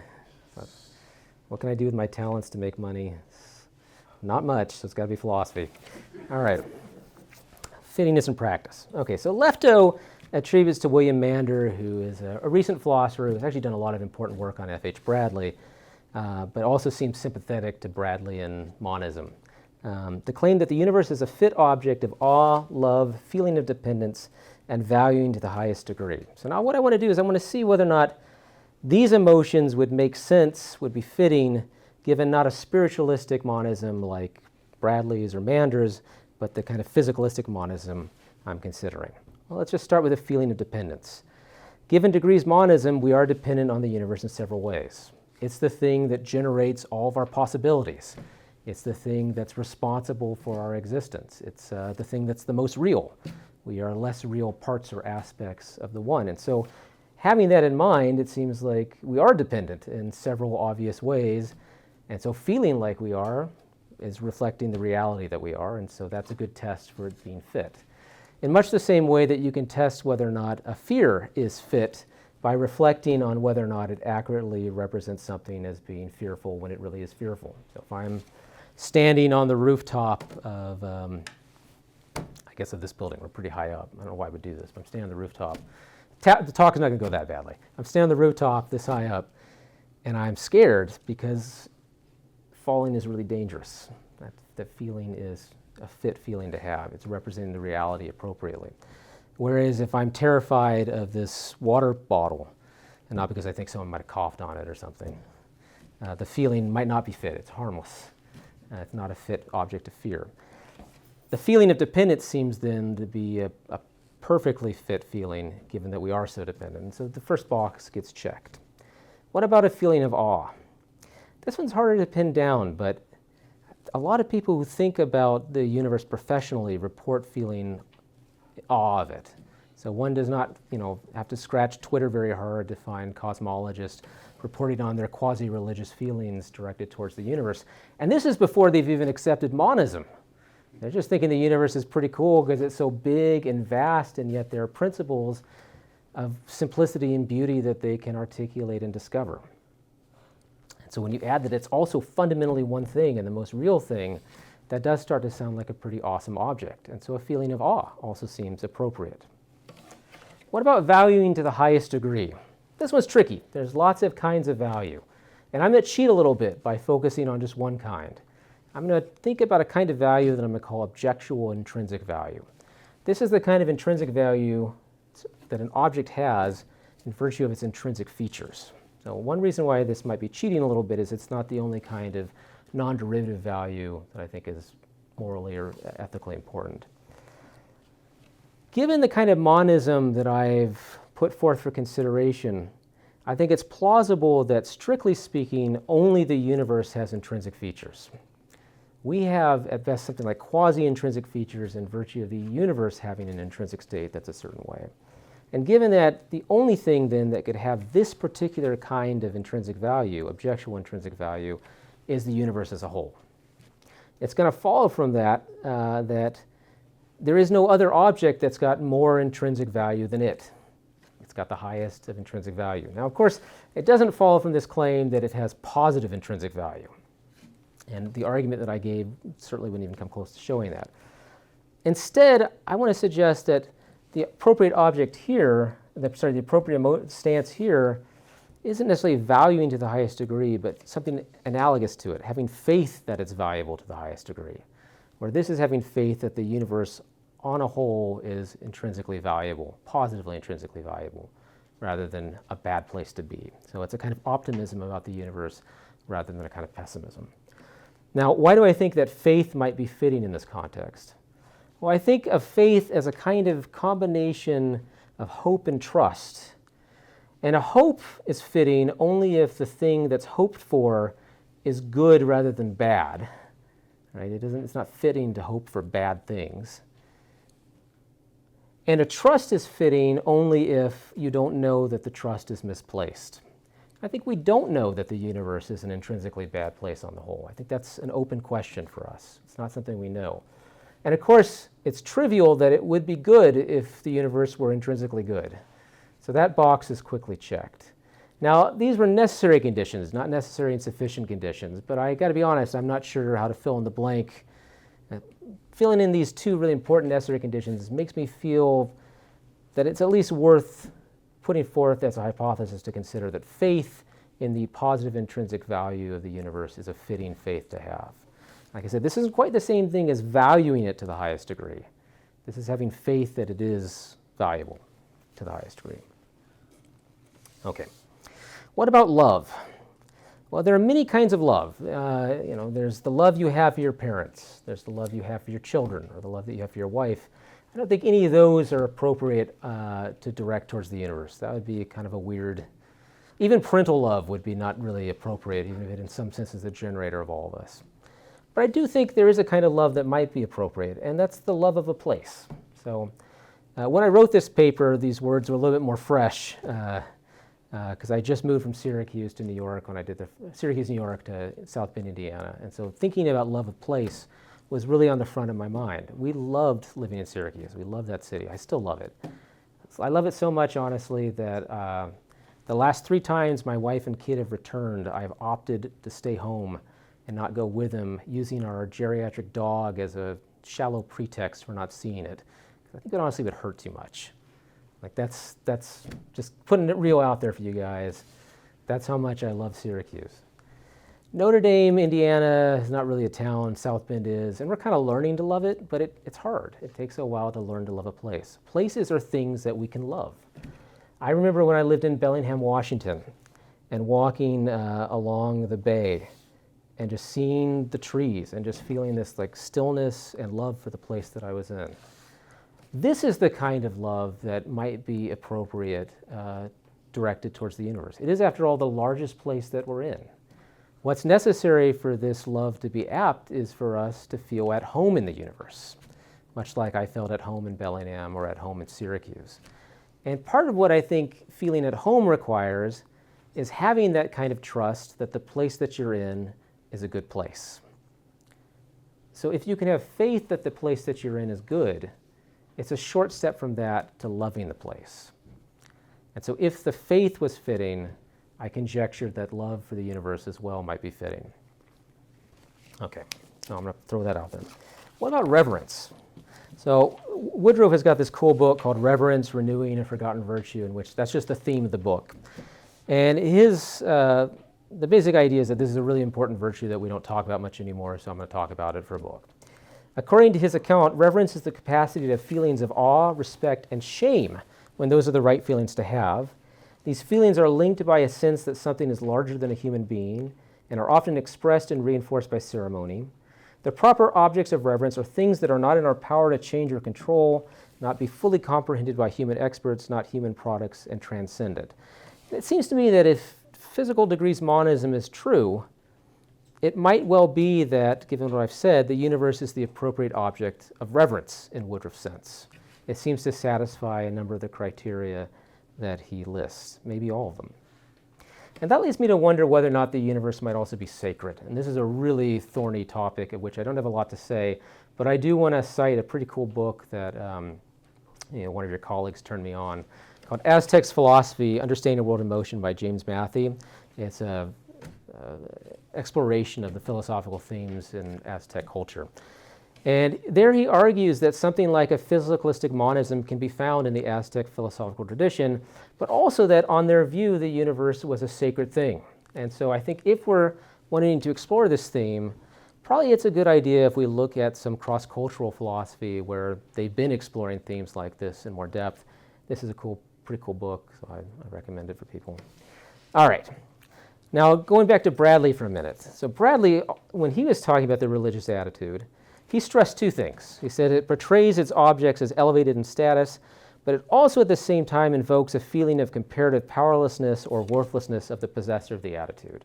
But what can I do with my talents to make money? Not much. So it's got to be philosophy. All right. Fittingness and practice. Okay. So Lefto attributes to William Mander, who is a recent philosopher who's actually done a lot of important work on F.H. Bradley, but also seems sympathetic to Bradleyan monism. The claim that the universe is a fit object of awe, love, feeling of dependence, and valuing to the highest degree. So now what I want to do is I want to see whether or not these emotions would make sense, would be fitting, given not a spiritualistic monism like Bradley's or Mander's, but the kind of physicalistic monism I'm considering. Well, let's just start with a feeling of dependence. Given degrees monism, we are dependent on the universe in several ways. It's the thing that generates all of our possibilities. It's the thing that's responsible for our existence. It's the thing that's the most real. We are less real parts or aspects of the one. And so having that in mind, it seems like we are dependent in several obvious ways. And so feeling like we are is reflecting the reality that we are. And so that's a good test for it being fit. In much the same way that you can test whether or not a fear is fit by reflecting on whether or not it accurately represents something as being fearful when it really is fearful. So if I'm standing on the rooftop of, I guess of this building, we're pretty high up. I don't know why I would do this, but I'm standing on the rooftop. The talk is not going to go that badly. I'm standing on the rooftop this high up, and I'm scared because falling is really dangerous. That feeling is a fit feeling to have. It's representing the reality appropriately. Whereas if I'm terrified of this water bottle, and not because I think someone might have coughed on it or something, the feeling might not be fit. It's harmless. It's not a fit object of fear. The feeling of dependence seems then to be a perfectly fit feeling, given that we are so dependent. And so the first box gets checked. What about a feeling of awe? This one's harder to pin down, but a lot of people who think about the universe professionally report feeling awe of it. So one does not, have to scratch Twitter very hard to find cosmologists reporting on their quasi-religious feelings directed towards the universe. And this is before they've even accepted monism. They're just thinking the universe is pretty cool because it's so big and vast, and yet there are principles of simplicity and beauty that they can articulate and discover. And so when you add that it's also fundamentally one thing and the most real thing, that does start to sound like a pretty awesome object. And so a feeling of awe also seems appropriate. What about valuing to the highest degree? This one's tricky. There's lots of kinds of value. And I'm going to cheat a little bit by focusing on just one kind. I'm going to think about a kind of value that I'm going to call objectual intrinsic value. This is the kind of intrinsic value that an object has in virtue of its intrinsic features. So one reason why this might be cheating a little bit is it's not the only kind of non-derivative value that I think is morally or ethically important. Given the kind of monism that I've put forth for consideration, I think it's plausible that, strictly speaking, only the universe has intrinsic features. We have, at best, something like quasi-intrinsic features in virtue of the universe having an intrinsic state that's a certain way. And given that the only thing then that could have this particular kind of intrinsic value, objectionable intrinsic value, is the universe as a whole. It's going to follow from that that there is no other object that's got more intrinsic value than it. It's got the highest of intrinsic value. Now, of course, it doesn't follow from this claim that it has positive intrinsic value. And the argument that I gave certainly wouldn't even come close to showing that. Instead, I want to suggest that the appropriate object here, the appropriate stance here, isn't necessarily valuing to the highest degree, but something analogous to it, having faith that it's valuable to the highest degree. Where this is having faith that the universe on a whole is intrinsically valuable, positively intrinsically valuable, rather than a bad place to be. So it's a kind of optimism about the universe rather than a kind of pessimism. Now, why do I think that faith might be fitting in this context? Well, I think of faith as a kind of combination of hope and trust. And a hope is fitting only if the thing that's hoped for is good rather than bad. Right? It's not fitting to hope for bad things. And a trust is fitting only if you don't know that the trust is misplaced. I think we don't know that the universe is an intrinsically bad place on the whole. I think that's an open question for us. It's not something we know. And of course, it's trivial that it would be good if the universe were intrinsically good. So that box is quickly checked. Now, these were necessary conditions, not necessary and sufficient conditions, but I got to be honest, I'm not sure how to fill in the blank. Filling in these two really important necessary conditions makes me feel that it's at least worth putting forth as a hypothesis to consider that faith in the positive intrinsic value of the universe is a fitting faith to have. Like I said, this isn't quite the same thing as valuing it to the highest degree. This is having faith that it is valuable to the highest degree. Okay. What about love? Well, there are many kinds of love. There's the love you have for your parents. There's the love you have for your children, or the love that you have for your wife. I don't think any of those are appropriate to direct towards the universe. That would be kind of a weird. Even parental love would be not really appropriate, even if it in some sense is the generator of all of us. But I do think there is a kind of love that might be appropriate, and that's the love of a place. So when I wrote this paper, these words were a little bit more fresh, because I just moved from Syracuse to New York when I did the Syracuse, New York to South Bend, Indiana. And so thinking about love of place was really on the front of my mind. We loved living in Syracuse. We loved that city. I still love it. I love it so much, honestly, that the last 3 times my wife and kid have returned, I've opted to stay home and not go with them, using our geriatric dog as a shallow pretext for not seeing it. I think it honestly would hurt too much. Like that's just putting it real out there for you guys. That's how much I love Syracuse. Notre Dame, Indiana is not really a town. South Bend is, and we're kind of learning to love it, but it's hard. It takes a while to learn to love a place. Places are things that we can love. I remember when I lived in Bellingham, Washington, and walking along the bay, and just seeing the trees, and just feeling this like stillness and love for the place that I was in. This is the kind of love that might be appropriate directed towards the universe. It is, after all, the largest place that we're in. What's necessary for this love to be apt is for us to feel at home in the universe, much like I felt at home in Bellingham or at home in Syracuse. And part of what I think feeling at home requires is having that kind of trust that the place that you're in is a good place. So if you can have faith that the place that you're in is good, it's a short step from that to loving the place. And so if the faith was fitting, I conjectured that love for the universe as well might be fitting. Okay, so I'm going to throw that out there. What about reverence? So Woodruff has got this cool book called Reverence, Renewing a Forgotten Virtue, in which that's just the theme of the book. And the basic idea is that this is a really important virtue that we don't talk about much anymore, so I'm going to talk about it for a book. According to his account, reverence is the capacity to have feelings of awe, respect, and shame when those are the right feelings to have. These feelings are linked by a sense that something is larger than a human being and are often expressed and reinforced by ceremony. The proper objects of reverence are things that are not in our power to change or control, not be fully comprehended by human experts, not human products, and transcendent. It seems to me that if physical degrees monism is true, it might well be that, given what I've said, the universe is the appropriate object of reverence in Woodruff's sense. it seems to satisfy a number of the criteria that he lists, maybe all of them. And that leads me to wonder whether or not the universe might also be sacred. And this is a really thorny topic of which I don't have a lot to say, but I do want to cite a pretty cool book that one of your colleagues turned me on, called Aztec's Philosophy, Understanding the World in Motion by James Matthey. It's an exploration of the philosophical themes in Aztec culture. And there he argues that something like a physicalistic monism can be found in the Aztec philosophical tradition, but also that on their view, the universe was a sacred thing. And so I think if we're wanting to explore this theme, probably it's a good idea if we look at some cross-cultural philosophy where they've been exploring themes like this in more depth. This is a pretty cool book, so I recommend it for people. All right. Now, going back to Bradley for a minute. So Bradley, when he was talking about the religious attitude, he stressed two things. He said it portrays its objects as elevated in status, but it also at the same time invokes a feeling of comparative powerlessness or worthlessness of the possessor of the attitude.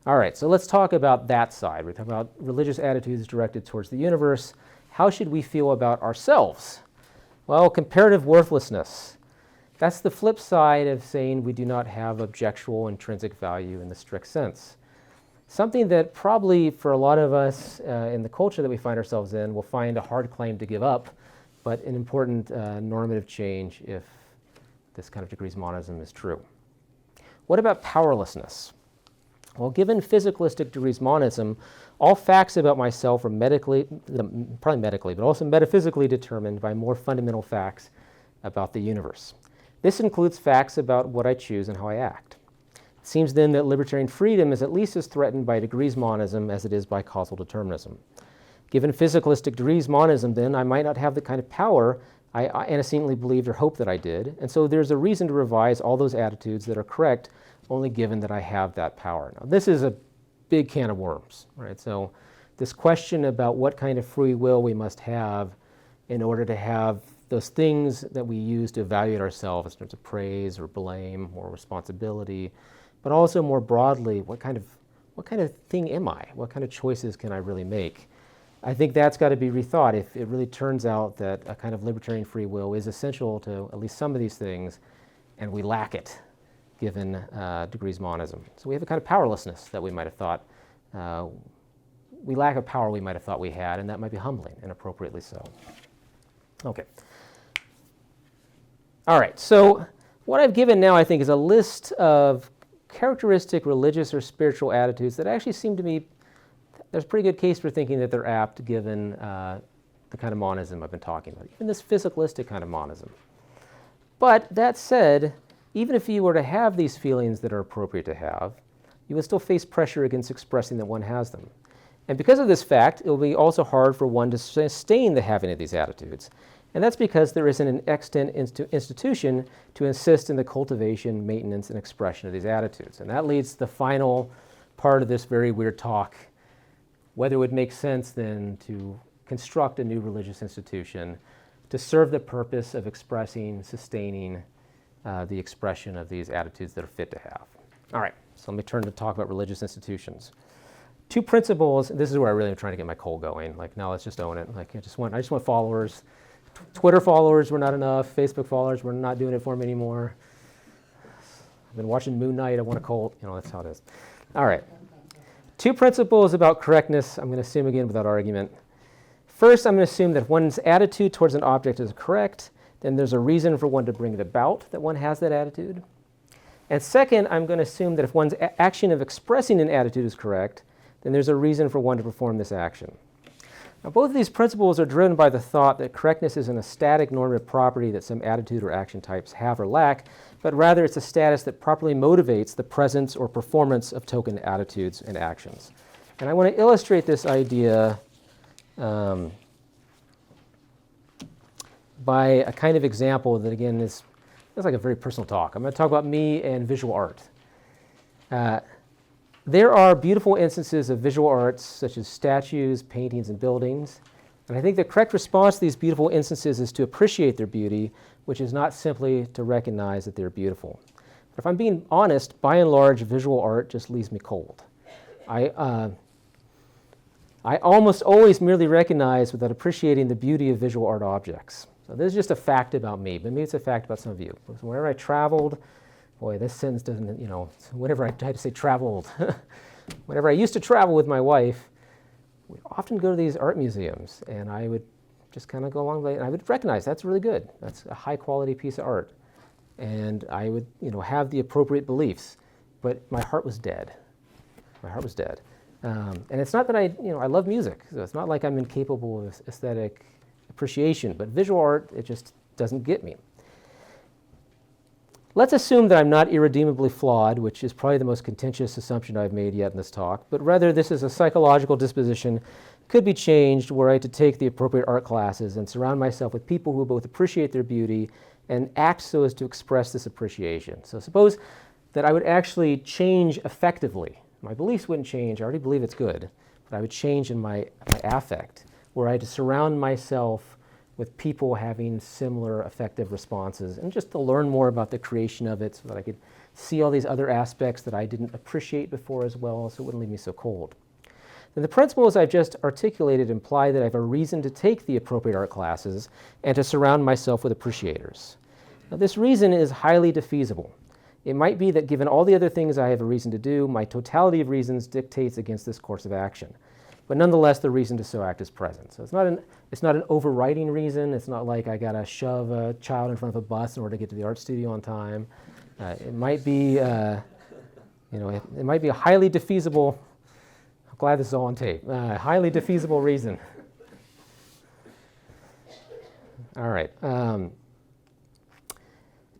All right, so let's talk about that side. We're talking about religious attitudes directed towards the universe. How should we feel about ourselves? Well, comparative worthlessness. That's the flip side of saying we do not have objectual intrinsic value in the strict sense. Something that probably for a lot of us in the culture that we find ourselves in will find a hard claim to give up, but an important normative change if this kind of degrees monism is true. What about powerlessness? Well, given physicalistic degrees monism, all facts about myself are probably medically, but also metaphysically determined by more fundamental facts about the universe. This includes facts about what I choose and how I act. It seems then that libertarian freedom is at least as threatened by degrees monism as it is by causal determinism. Given physicalistic degrees monism, then, I might not have the kind of power I antecedently believed or hoped that I did, and so there's a reason to revise all those attitudes that are correct only given that I have that power. Now, this is a big can of worms, right? So this question about what kind of free will we must have in order to have those things that we use to evaluate ourselves in terms of praise or blame or responsibility, but also more broadly, what kind of thing am I? What kind of choices can I really make? I think that's got to be rethought if it really turns out that a kind of libertarian free will is essential to at least some of these things, and we lack it given degrees monism. So we have a kind of powerlessness that we might have thought, we lack a power we might have thought we had, and that might be humbling, and appropriately so. Okay. All right, so what I've given now, I think, is a list of characteristic religious or spiritual attitudes that actually seem to me, there's a pretty good case for thinking that they're apt given the kind of monism I've been talking about, even this physicalistic kind of monism. But that said, even if you were to have these feelings that are appropriate to have, you would still face pressure against expressing that one has them. And because of this fact, it will be also hard for one to sustain the having of these attitudes. And that's because there isn't an extant institution to assist in the cultivation, maintenance, and expression of these attitudes. And that leads to the final part of this very weird talk, whether it would make sense then to construct a new religious institution to serve the purpose of expressing, sustaining the expression of these attitudes that are fit to have. All right, so let me turn to talk about religious institutions. Two principles, this is where I really am trying to get my coal going. Like, no, let's just own it. Like, I just want followers. Twitter followers were not enough. Facebook followers were not doing it for me anymore. I've been watching Moon Knight. I want a cult. You know, that's how it is. All right. Two principles about correctness, I'm going to assume again without argument. First, I'm going to assume that if one's attitude towards an object is correct, then there's a reason for one to bring it about that one has that attitude. And second, I'm going to assume that if one's action of expressing an attitude is correct, then there's a reason for one to perform this action. Now, both of these principles are driven by the thought that correctness isn't a static normative property that some attitude or action types have or lack, but rather it's a status that properly motivates the presence or performance of token attitudes and actions. And I want to illustrate this idea by a kind of example that, again, is like a very personal talk. I'm going to talk about me and visual art. There are beautiful instances of visual arts, such as statues, paintings, and buildings. And I think the correct response to these beautiful instances is to appreciate their beauty, which is not simply to recognize that they're beautiful. But if I'm being honest, by and large, visual art just leaves me cold. I almost always merely recognize without appreciating the beauty of visual art objects. So this is just a fact about me, but maybe it's a fact about some of you. So whenever I traveled, boy, this sentence doesn't, whenever I had to say traveled, whenever I used to travel with my wife, we'd often go to these art museums, and I would just kind of go along the way, and I would recognize that's really good. That's a high quality piece of art. And I would, have the appropriate beliefs, but my heart was dead. My heart was dead. And it's not that I love music, so it's not like I'm incapable of aesthetic appreciation, but visual art, it just doesn't get me. Let's assume that I'm not irredeemably flawed, which is probably the most contentious assumption I've made yet in this talk, but rather this is a psychological disposition, could be changed were I to take the appropriate art classes and surround myself with people who both appreciate their beauty and act so as to express this appreciation. So suppose that I would actually change effectively. My beliefs wouldn't change, I already believe it's good, but I would change in my affect, were I to surround myself with people having similar affective responses, and just to learn more about the creation of it so that I could see all these other aspects that I didn't appreciate before as well, so it wouldn't leave me so cold. Then the principles I've just articulated imply that I have a reason to take the appropriate art classes and to surround myself with appreciators. Now, this reason is highly defeasible. It might be that given all the other things I have a reason to do, my totality of reasons dictates against this course of action. But nonetheless, the reason to so act is present. So it's not an overriding reason. It's not like I gotta shove a child in front of a bus in order to get to the art studio on time. It might be, it might be a highly defeasible. I'm glad this is all on tape. Highly defeasible reason. All right.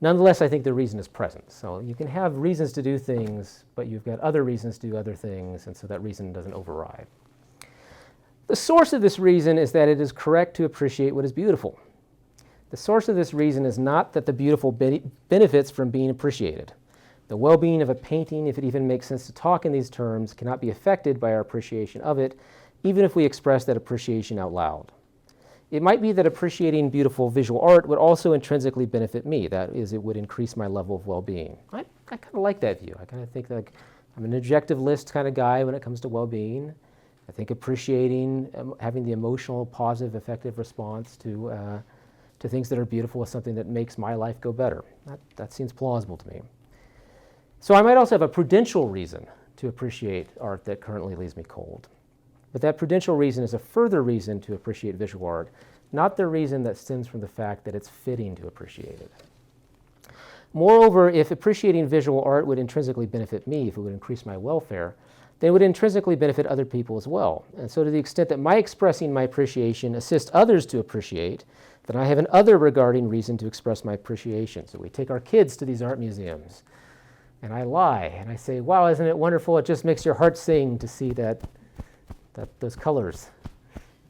Nonetheless, I think the reason is present. So you can have reasons to do things, but you've got other reasons to do other things, and so that reason doesn't override. The source of this reason is that it is correct to appreciate what is beautiful. The source of this reason is not that the beautiful benefits from being appreciated. The well-being of a painting, if it even makes sense to talk in these terms, cannot be affected by our appreciation of it, even if we express that appreciation out loud. It might be that appreciating beautiful visual art would also intrinsically benefit me. That is, it would increase my level of well-being. I kind of like that view. I kind of think like I'm an objective list kind of guy when it comes to well-being. I think appreciating, having the emotional, positive, effective response to things that are beautiful is something that makes my life go better. That seems plausible to me. So I might also have a prudential reason to appreciate art that currently leaves me cold. But that prudential reason is a further reason to appreciate visual art, not the reason that stems from the fact that it's fitting to appreciate it. Moreover, if appreciating visual art would intrinsically benefit me, if it would increase my welfare, then it would intrinsically benefit other people as well. And so to the extent that my expressing my appreciation assists others to appreciate, then I have an other regarding reason to express my appreciation. So we take our kids to these art museums, and I lie, and I say, wow, isn't it wonderful? It just makes your heart sing to see those colors.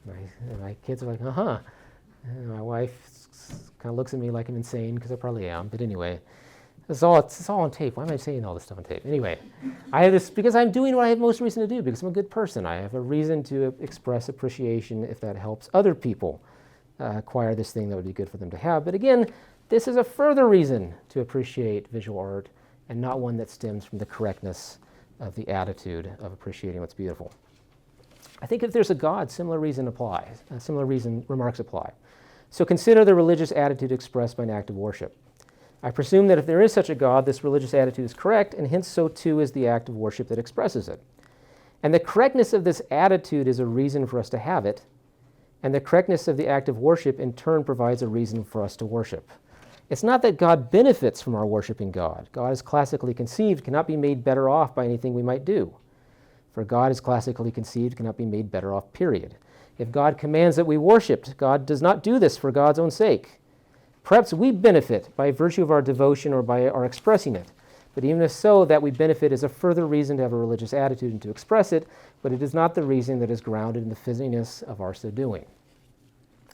And my kids are like, uh-huh. And my wife kind of looks at me like I'm insane, because I probably am, but anyway. It's all on tape. Why am I saying all this stuff on tape? Anyway, I have this because I'm doing what I have most reason to do, because I'm a good person. I have a reason to express appreciation if that helps other people acquire this thing that would be good for them to have. But again, this is a further reason to appreciate visual art, and not one that stems from the correctness of the attitude of appreciating what's beautiful. I think if there's a God, similar reason applies. Similar reason remarks apply. So consider the religious attitude expressed by an act of worship. I presume that if there is such a God, this religious attitude is correct, and hence so too is the act of worship that expresses it. And the correctness of this attitude is a reason for us to have it, and the correctness of the act of worship in turn provides a reason for us to worship. It's not that God benefits from our worshiping God. God, as classically conceived, cannot be made better off by anything we might do. For God, as classically conceived, cannot be made better off, period. If God commands that we worship, God does not do this for God's own sake. Perhaps we benefit by virtue of our devotion or by our expressing it. But even if so, that we benefit is a further reason to have a religious attitude and to express it, but it is not the reason that is grounded in the physicalness of our so doing.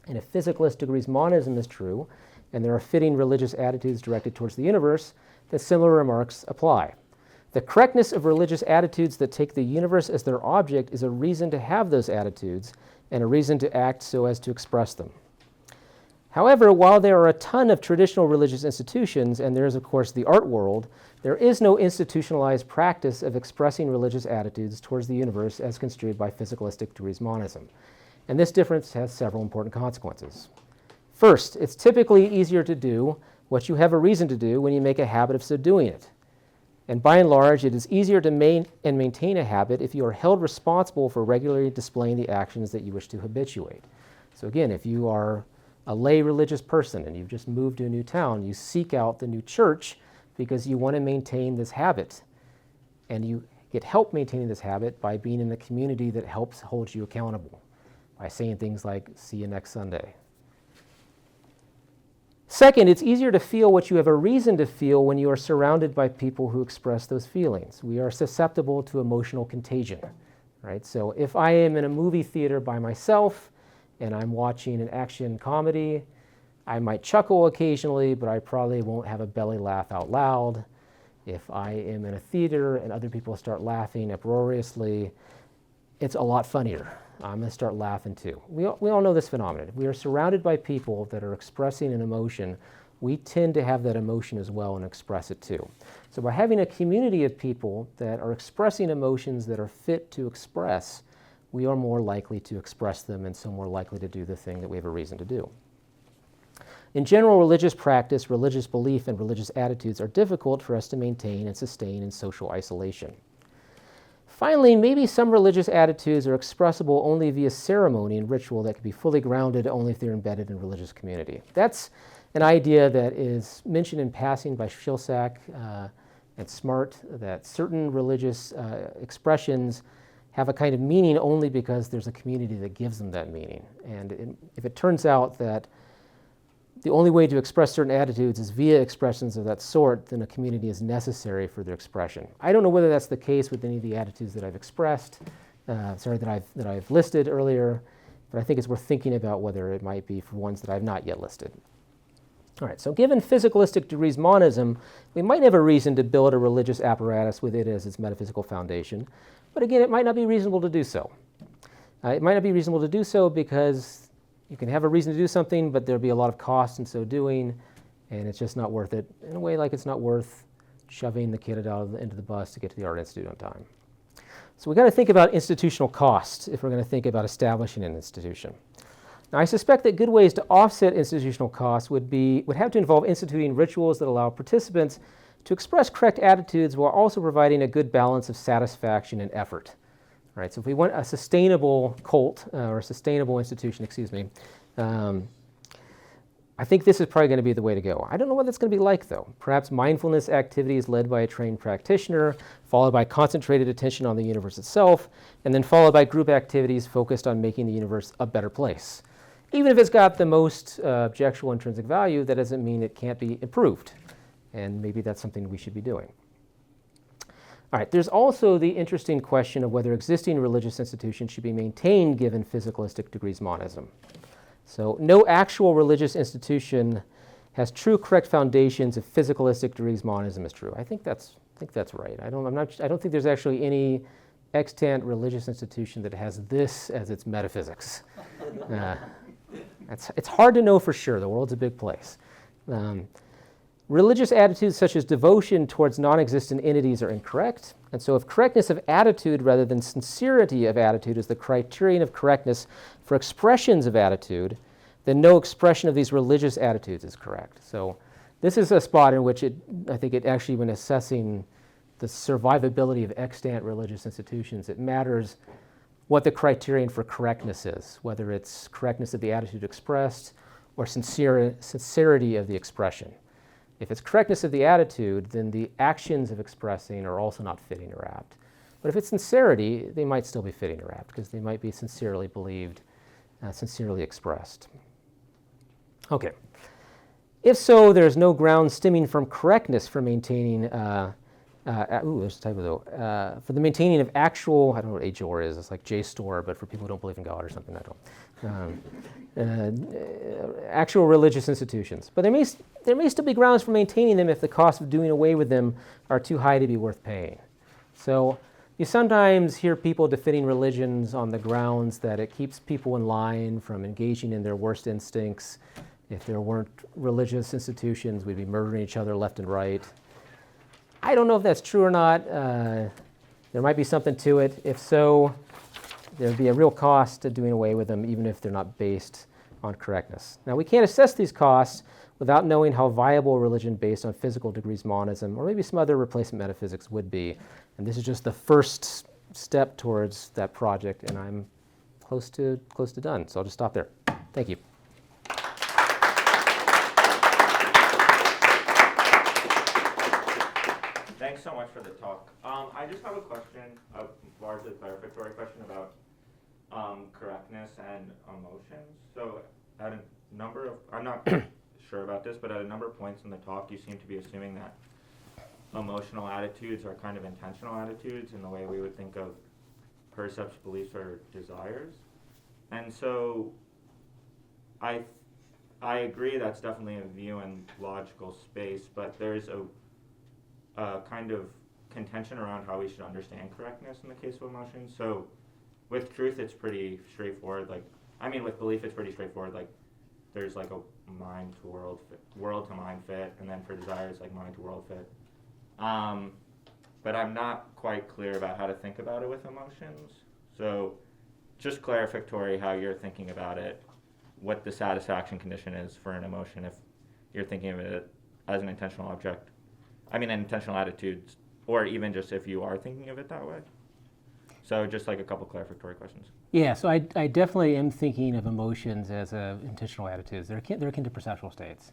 And if physicalist agrees monism is true, and there are fitting religious attitudes directed towards the universe, then similar remarks apply. The correctness of religious attitudes that take the universe as their object is a reason to have those attitudes and a reason to act so as to express them. However, while there are a ton of traditional religious institutions, and there is, of course, the art world, there is no institutionalized practice of expressing religious attitudes towards the universe as construed by physicalistic degrees monism. And this difference has several important consequences. First, it's typically easier to do what you have a reason to do when you make a habit of so doing it. And by and large, it is easier to maintain a habit if you are held responsible for regularly displaying the actions that you wish to habituate. So again, if you are a lay religious person and you've just moved to a new town, you seek out the new church because you want to maintain this habit. And you get help maintaining this habit by being in a community that helps hold you accountable, by saying things like, see you next Sunday. Second, it's easier to feel what you have a reason to feel when you are surrounded by people who express those feelings. We are susceptible to emotional contagion, right? So if I am in a movie theater by myself and I'm watching an action comedy, I might chuckle occasionally, but I probably won't have a belly laugh out loud. If I am in a theater and other people start laughing uproariously, it's a lot funnier. I'm going to start laughing too. We all know this phenomenon. If we are surrounded by people that are expressing an emotion, we tend to have that emotion as well and express it too. So by having a community of people that are expressing emotions that are fit to express, we are more likely to express them and so more likely to do the thing that we have a reason to do. In general, religious practice, religious belief, and religious attitudes are difficult for us to maintain and sustain in social isolation. Finally, maybe some religious attitudes are expressible only via ceremony and ritual that can be fully grounded only if they're embedded in religious community. That's an idea that is mentioned in passing by Shilsack and Smart, that certain religious expressions have a kind of meaning only because there's a community that gives them that meaning. And if it turns out that the only way to express certain attitudes is via expressions of that sort, then a community is necessary for their expression. I don't know whether that's the case with any of the attitudes that I've expressed, that I've listed earlier, but I think it's worth thinking about whether it might be for ones that I've not yet listed. All right, so given physicalistic degrees monism, we might have a reason to build a religious apparatus with it as its metaphysical foundation, but again, it might not be reasonable to do so. It might not be reasonable to do so because you can have a reason to do something, but there'll be a lot of cost in so doing, and it's just not worth it. In a way, like it's not worth shoving the kid out into the bus to get to the Art Institute on time. So we've got to think about institutional costs if we're going to think about establishing an institution. Now, I suspect that good ways to offset institutional costs would have to involve instituting rituals that allow participants to express correct attitudes while also providing a good balance of satisfaction and effort. Right, so if we want a sustainable cult, or a sustainable institution, I think this is probably going to be the way to go. I don't know what that's going to be like, though. Perhaps mindfulness activities led by a trained practitioner, followed by concentrated attention on the universe itself, and then followed by group activities focused on making the universe a better place. Even if it's got the most objectionable intrinsic value, that doesn't mean it can't be improved. And maybe that's something we should be doing. All right, there's also the interesting question of whether existing religious institutions should be maintained given physicalistic degrees monism. So no actual religious institution has true correct foundations if physicalistic degrees monism is true. I think that's right. I don't think there's actually any extant religious institution that has this as its metaphysics. It's hard to know for sure. The world's a big place. Religious attitudes such as devotion towards non-existent entities are incorrect, and so if correctness of attitude rather than sincerity of attitude is the criterion of correctness for expressions of attitude, then no expression of these religious attitudes is correct. So this is a spot in which I think it actually, when assessing the survivability of extant religious institutions, it matters what the criterion for correctness is, whether it's correctness of the attitude expressed or sincerity of the expression. If it's correctness of the attitude, then the actions of expressing are also not fitting or apt. But if it's sincerity, they might still be fitting or apt because they might be sincerely believed, sincerely expressed. Okay. If so, there's no ground stemming from correctness for maintaining, there's a typo though, for the maintaining of actual, I don't know what HOR is, it's like JSTOR, but for people who don't believe in God or something, I don't. Actual religious institutions. But there may still be grounds for maintaining them if the cost of doing away with them are too high to be worth paying. So you sometimes hear people defending religions on the grounds that it keeps people in line from engaging in their worst instincts. If there weren't religious institutions, we'd be murdering each other left and right. I don't know if that's true or not. There might be something to it. If so, there'd be a real cost to doing away with them, even if they're not based on correctness. Now, we can't assess these costs without knowing how viable a religion based on physical degrees monism, or maybe some other replacement metaphysics, would be. And this is just the first step towards that project, and I'm close to done. So I'll just stop there. Thank you. Thanks so much for the talk. I just have a question, a largely clarificatory question about correctness and emotions. So at a number of, I'm not sure about this, but at a number of points in the talk, you seem to be assuming that emotional attitudes are kind of intentional attitudes in the way we would think of percepts, beliefs, or desires. And so I agree that's definitely a view in logical space, but there's a kind of contention around how we should understand correctness in the case of emotions. So with truth, it's pretty straightforward. With belief, it's pretty straightforward. Like, there's like a mind to world to mind fit, and then for desire, it's like mind to world fit. But I'm not quite clear about how to think about it with emotions. So just clarificatory how you're thinking about it, what the satisfaction condition is for an emotion if you're thinking of it as an intentional object. An intentional attitude, or even just if you are thinking of it that way. So just like a couple clarificatory questions. Yeah, so I definitely am thinking of emotions as intentional attitudes. They're akin to perceptual states.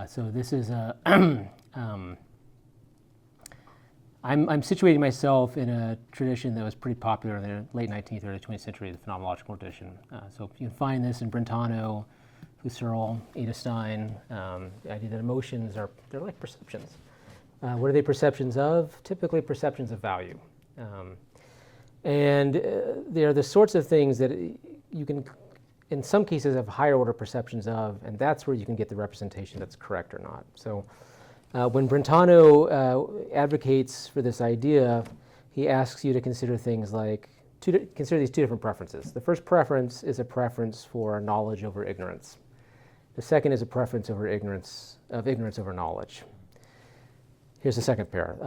So this is a, I'm situating myself in a tradition that was pretty popular in the late 19th, early 20th century, the phenomenological tradition. So you can find this in Brentano, Husserl, Ada Stein, the idea that emotions they're like perceptions. What are they perceptions of? Typically perceptions of value. And they're the sorts of things that you can, in some cases, have higher order perceptions of, and that's where you can get the representation that's correct or not. So when Brentano advocates for this idea, he asks you to consider things like, consider these two different preferences. The first preference is a preference for knowledge over ignorance. The second is a preference over ignorance over knowledge. Here's the second pair.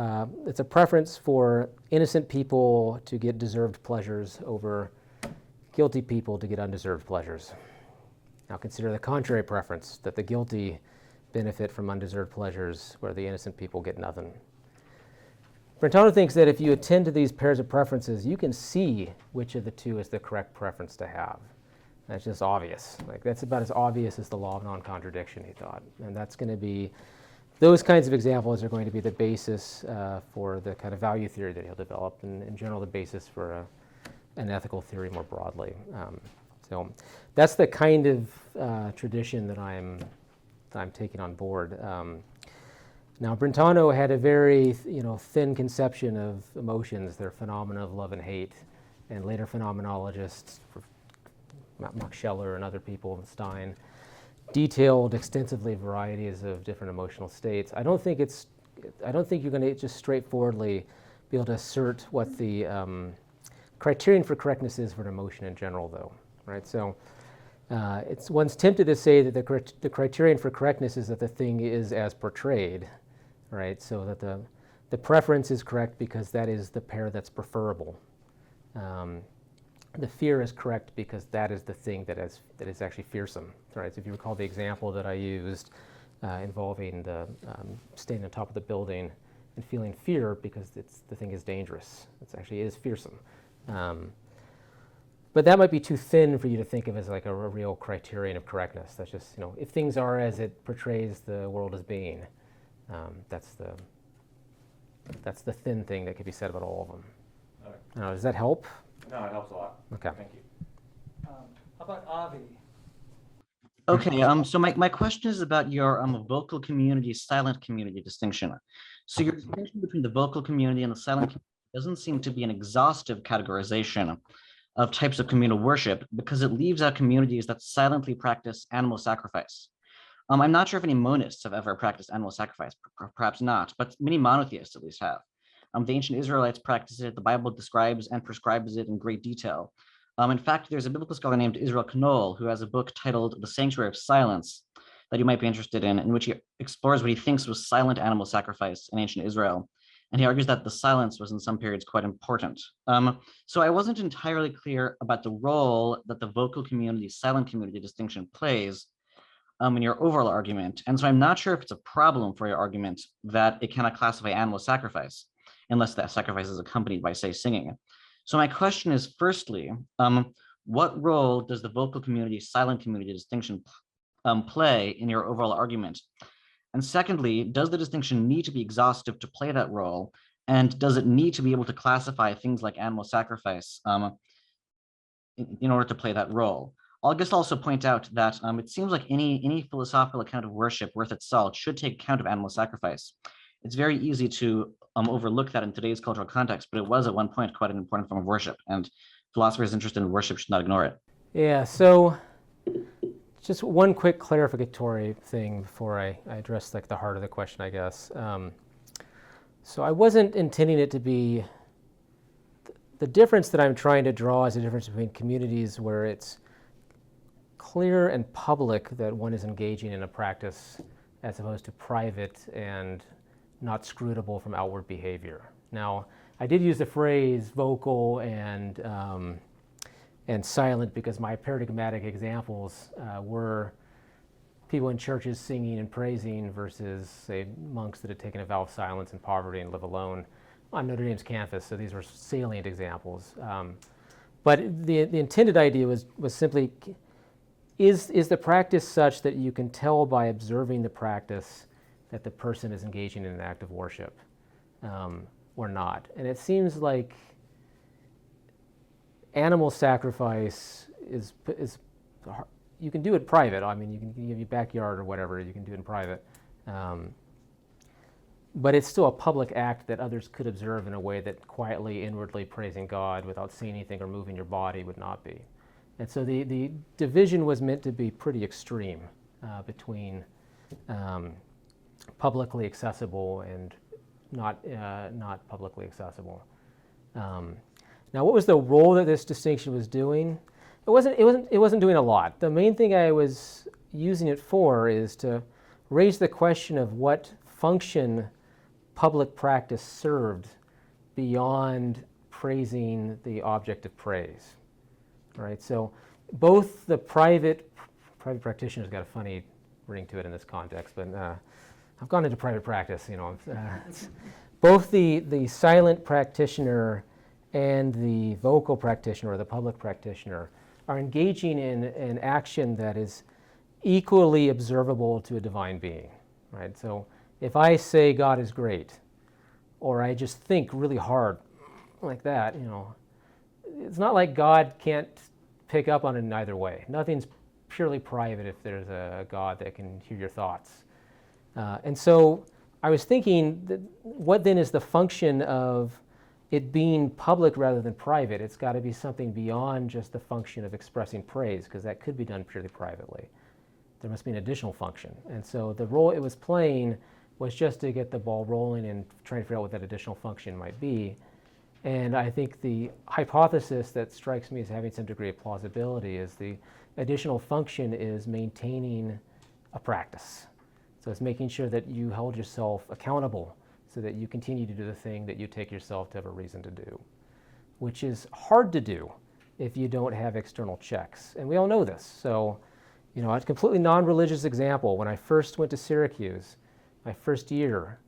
It's a preference for innocent people to get deserved pleasures over guilty people to get undeserved pleasures. Now consider the contrary preference, that the guilty benefit from undeserved pleasures where the innocent people get nothing. Brentano thinks that if you attend to these pairs of preferences, you can see which of the two is the correct preference to have. That's just obvious. Like, that's about as obvious as the law of non-contradiction, he thought. And that's going to be, those kinds of examples are going to be the basis for the kind of value theory that he'll develop, and in general the basis for an ethical theory more broadly. So that's the kind of tradition that I'm taking on board. Now Brentano had a very thin conception of emotions, their phenomena of love and hate, and later phenomenologists, Max Scheler and other people, Stein, detailed extensively varieties of different emotional states. I don't think you're going to just straightforwardly be able to assert what the criterion for correctness is for an emotion in general, though, right? So one's tempted to say that the criterion for correctness is that the thing is as portrayed, right? So that the preference is correct because that is the pair that's preferable. The fear is correct because that is the thing that is actually fearsome, right? So if you recall the example that I used involving the standing on top of the building and feeling fear because the thing is dangerous. It is fearsome. But that might be too thin for you to think of as like a real criterion of correctness. That's just, if things are as it portrays the world as being, that's the thin thing that could be said about all of them. Okay. Does that help? No, it helps a lot. Okay. Thank you. How about Avi? Okay, so my question is about your vocal community, silent community distinction. So your distinction between the vocal community and the silent community doesn't seem to be an exhaustive categorization of types of communal worship because it leaves out communities that silently practice animal sacrifice. I'm not sure if any monists have ever practiced animal sacrifice, perhaps not, but many monotheists at least have. The ancient Israelites practiced it. The Bible describes and prescribes it in great detail. In fact, there's a biblical scholar named Israel Knoll who has a book titled The Sanctuary of Silence that you might be interested in which he explores what he thinks was silent animal sacrifice in ancient Israel And he argues that the silence was in some periods quite important. So I wasn't entirely clear about the role that the vocal community, silent community distinction plays in your overall argument. And so I'm not sure if it's a problem for your argument that it cannot classify animal sacrifice unless that sacrifice is accompanied by, say, singing. So my question is, firstly, what role does the vocal community, silent community distinction play in your overall argument? And secondly, does the distinction need to be exhaustive to play that role? And does it need to be able to classify things like animal sacrifice in order to play that role? I'll just also point out that it seems like any philosophical account of worship worth its salt should take account of animal sacrifice. It's very easy to overlook that in today's cultural context, but it was at one point quite an important form of worship, and philosophers interested in worship should not ignore it. Yeah, so just one quick clarificatory thing before I address like the heart of the question, I guess. So I wasn't intending it to be, the difference that I'm trying to draw is a difference between communities where it's clear and public that one is engaging in a practice as opposed to private and not scrutable from outward behavior. Now, I did use the phrase vocal and silent because my paradigmatic examples were people in churches singing and praising versus, say, monks that had taken a vow of silence and poverty and live alone on Notre Dame's campus. So these were salient examples. But the intended idea was simply, is the practice such that you can tell by observing the practice that the person is engaging in an act of worship or not? And it seems like animal sacrifice is you can do it private. I mean, you can give your backyard or whatever, you can do it in private. But it's still a public act that others could observe in a way that quietly, inwardly praising God without saying anything or moving your body would not be. And so the division was meant to be pretty extreme between publicly accessible and not publicly accessible. Now, what was the role that this distinction was doing? It wasn't doing a lot. The main thing I was using it for is to raise the question of what function public practice served beyond praising the object of praise. All right, so both the private practitioner's got a funny ring to it in this context, but I've gone into private practice, both the silent practitioner and the vocal practitioner or the public practitioner are engaging in an action that is equally observable to a divine being, right? So if I say God is great, or I just think really hard like that, it's not like God can't pick up on it in either way. Nothing's purely private if there's a God that can hear your thoughts. And so I was thinking, that what then is the function of it being public rather than private? It's got to be something beyond just the function of expressing praise, because that could be done purely privately. There must be an additional function. And so the role it was playing was just to get the ball rolling and trying to figure out what that additional function might be. And I think the hypothesis that strikes me as having some degree of plausibility is the additional function is maintaining a practice. So it's making sure that you hold yourself accountable so that you continue to do the thing that you take yourself to have a reason to do, which is hard to do if you don't have external checks. And we all know this. So, a completely non-religious example, when I first went to Syracuse, my first year,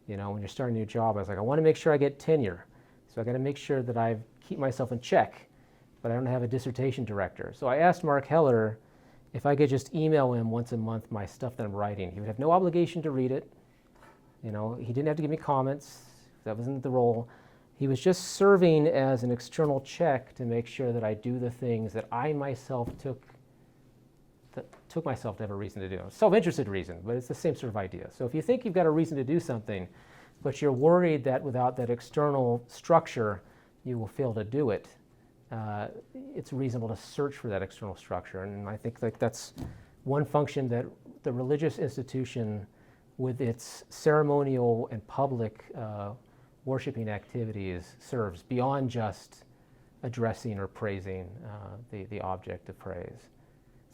when you're starting a new job, I was like, I want to make sure I get tenure. So I got to make sure that I keep myself in check, but I don't have a dissertation director. So I asked Marc Heller if I could just email him once a month my stuff that I'm writing. He would have no obligation to read it. He didn't have to give me comments. That wasn't the role. He was just serving as an external check to make sure that I do the things that I myself took myself to have a reason to do. Self-interested reason, but it's the same sort of idea. So if you think you've got a reason to do something, but you're worried that without that external structure, you will fail to do it, it's reasonable to search for that external structure. And I think that's one function that the religious institution, with its ceremonial and public worshiping activities, serves beyond just addressing or praising the object of praise.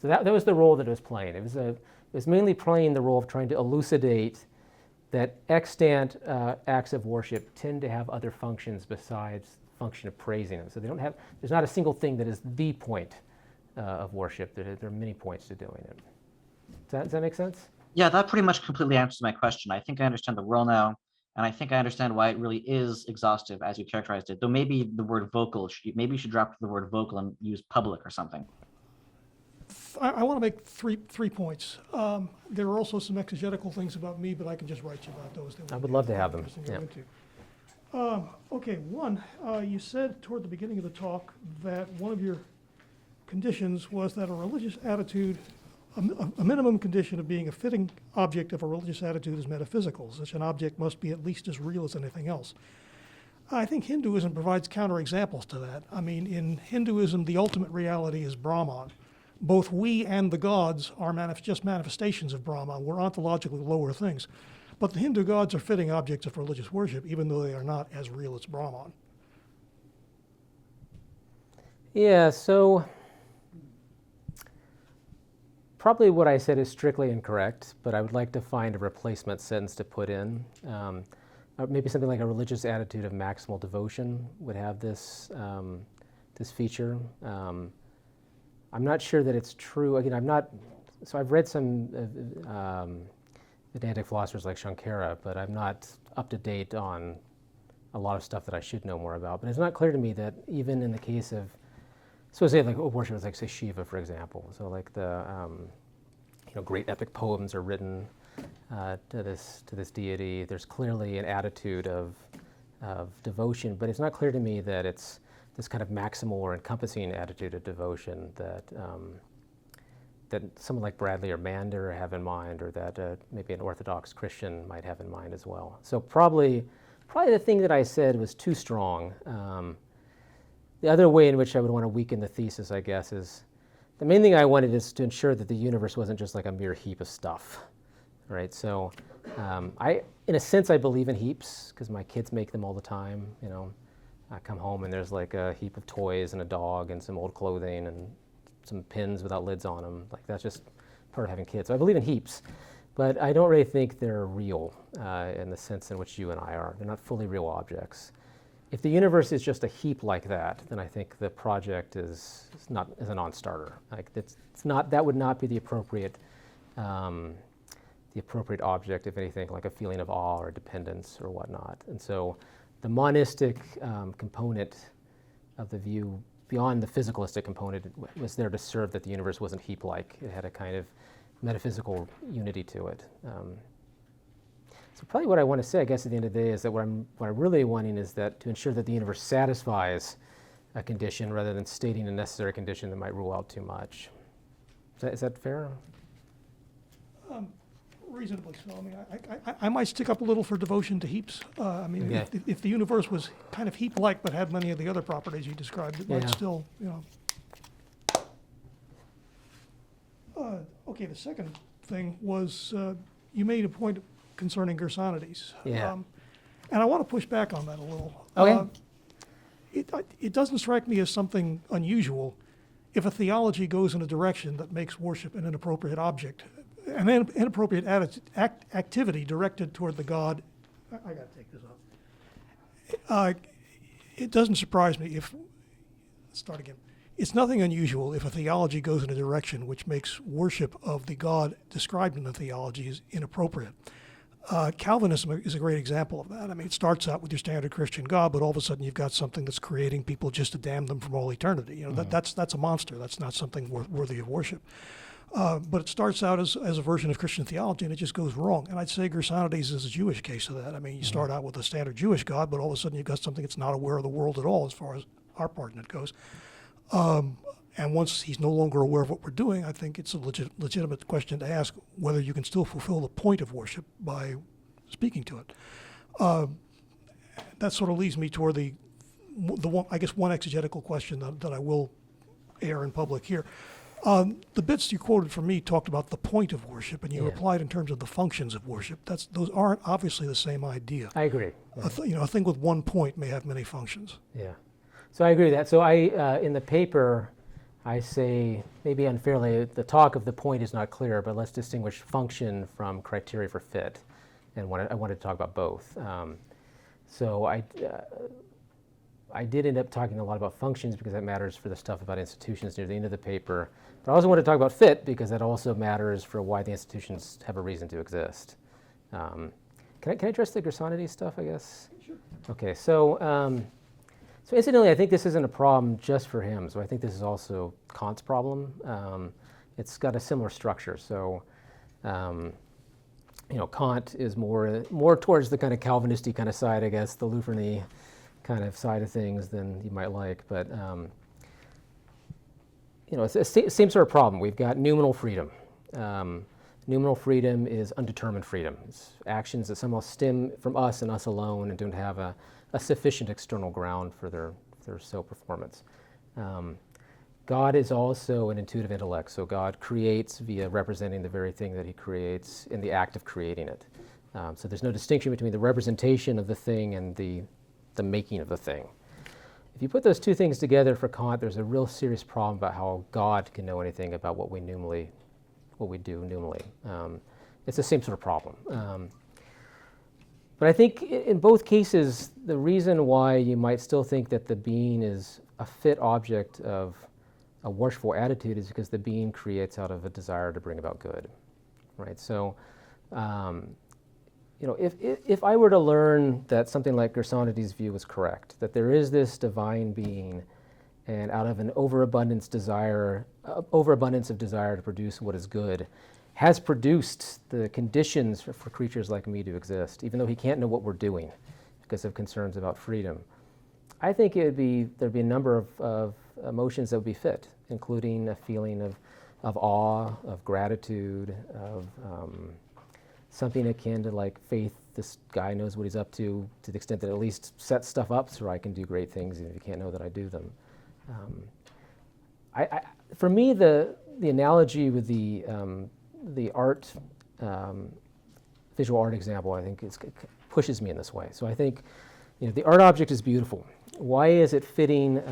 So that was the role that it was playing. It was mainly playing the role of trying to elucidate that extant acts of worship tend to have other functions besides the function of praising them. So they don't have, there's not a single thing that is the point of worship. There are many points to doing it. Does that make sense? Yeah, that pretty much completely answers my question. I think I understand the role now, and I think I understand why it really is exhaustive as you characterized it. Though maybe the word vocal, maybe you should drop the word vocal and use public or something. I want to make three points. There are also some exegetical things about me, but I can just write you about those. I would love to have them. Interesting to Yeah. go into. Okay, one, you said toward the beginning of the talk that one of your conditions was that a religious attitude, a minimum condition of being a fitting object of a religious attitude is metaphysical. Such an object must be at least as real as anything else. I think Hinduism provides counterexamples to that. I mean, in Hinduism, the ultimate reality is Brahman. Both we and the gods are just manifestations of Brahman. We're ontologically lower things. But the Hindu gods are fitting objects of religious worship, even though they are not as real as Brahman. Yeah, so probably what I said is strictly incorrect, but I would like to find a replacement sentence to put in. Maybe something like a religious attitude of maximal devotion would have this, this feature. I'm not sure that it's true. Again, so I've read some Vedantic philosophers like Shankara, but I'm not up to date on a lot of stuff that I should know more about. But it's not clear to me that even in the case of, so say like worship, like say Shiva, for example. So like the, great epic poems are written to this deity. There's clearly an attitude of devotion, but it's not clear to me that it's this kind of maximal or encompassing attitude of devotion that that someone like Bradley or Mander have in mind, or that maybe an Orthodox Christian might have in mind as well. So probably the thing that I said was too strong. The other way in which I would want to weaken the thesis, I guess, is the main thing I wanted is to ensure that the universe wasn't just like a mere heap of stuff, right? So in a sense, I believe in heaps because my kids make them all the time, I come home and there's like a heap of toys and a dog and some old clothing and some pins without lids on them. Like that's just part of having kids. So I believe in heaps, but I don't really think they're real in the sense in which you and I are. They're not fully real objects. If the universe is just a heap like that, then I think the project is a non-starter. Like that would not be the appropriate object, if anything, like a feeling of awe or dependence or whatnot. And so the monistic component of the view, beyond the physicalistic component, was there to serve that the universe wasn't heap-like. It had a kind of metaphysical unity to it. So probably what I want to say, I guess, at the end of the day is that what I'm really wanting is that to ensure that the universe satisfies a condition rather than stating a necessary condition that might rule out too much. Is that fair? Reasonably so. I mean, I might stick up a little for devotion to heaps. Okay. If the universe was kind of heap-like but had many of the other properties you described, it might Yeah. still, Okay, the second thing was you made a point concerning Gersonides. Yeah. And I want to push back on that a little. Okay. It doesn't strike me as something unusual if a theology goes in a direction that makes worship an inappropriate object, an inappropriate activity directed toward the God. I got to take this off. It doesn't surprise me if, start again. It's nothing unusual if a theology goes in a direction which makes worship of the God described in the theology is inappropriate. Calvinism is a great example of that. I mean, it starts out with your standard Christian God, but all of a sudden you've got something that's creating people just to damn them from all eternity. That's a monster. That's not something worthy of worship. But it starts out as a version of Christian theology, and it just goes wrong. And I'd say Gersonides is a Jewish case of that. I mean, you start out with a standard Jewish God, but all of a sudden you've got something that's not aware of the world at all as far as our part in it goes. And once he's no longer aware of what we're doing, I think it's a legitimate question to ask whether you can still fulfill the point of worship by speaking to it. That sort of leads me toward the one, I guess, one exegetical question that I will air in public here. The bits you quoted from me talked about the point of worship, and you replied in terms of the functions of worship. Those aren't obviously the same idea. I agree. Yeah. A thing with one point may have many functions. Yeah. So I agree with that. So in the paper, I say, maybe unfairly, the talk of the point is not clear, but let's distinguish function from criteria for fit. and I wanted to talk about both. So I did end up talking a lot about functions because that matters for the stuff about institutions near the end of the paper. But I also want to talk about fit because that also matters for why the institutions have a reason to exist. Can I address the Gersonides stuff, I guess? Sure. Okay, so incidentally, I think this isn't a problem just for him. So I think this is also Kant's problem. It's got a similar structure. So, Kant is more towards the kind of Calvinistic kind of side, I guess, the Lutheran-y kind of side of things than you might like. But, it's the same sort of problem. We've got noumenal freedom. Noumenal freedom is undetermined freedom. It's actions that somehow stem from us and us alone and don't have a sufficient external ground for their self-performance. God is also an intuitive intellect, so God creates via representing the very thing that he creates in the act of creating it. So there's no distinction between the representation of the thing and the making of the thing. If you put those two things together for Kant, there's a real serious problem about how God can know anything about what we do nominally. It's the same sort of problem. But I think in both cases, the reason why you might still think that the being is a fit object of a worshipful attitude is because the being creates out of a desire to bring about good, right? So, if I were to learn that something like Gersonides' view was correct, that there is this divine being, and out of an overabundance of desire to produce what is good, has produced the conditions for creatures like me to exist, even though he can't know what we're doing because of concerns about freedom. I think there'd be a number of emotions that would be fit, including a feeling of awe, of gratitude, of something akin to like faith. This guy knows what he's up to the extent that it at least sets stuff up so I can do great things even if you can't know that I do them. For me, the analogy with the art, visual art example, I think pushes me in this way. So I think, the art object is beautiful. Why is it fitting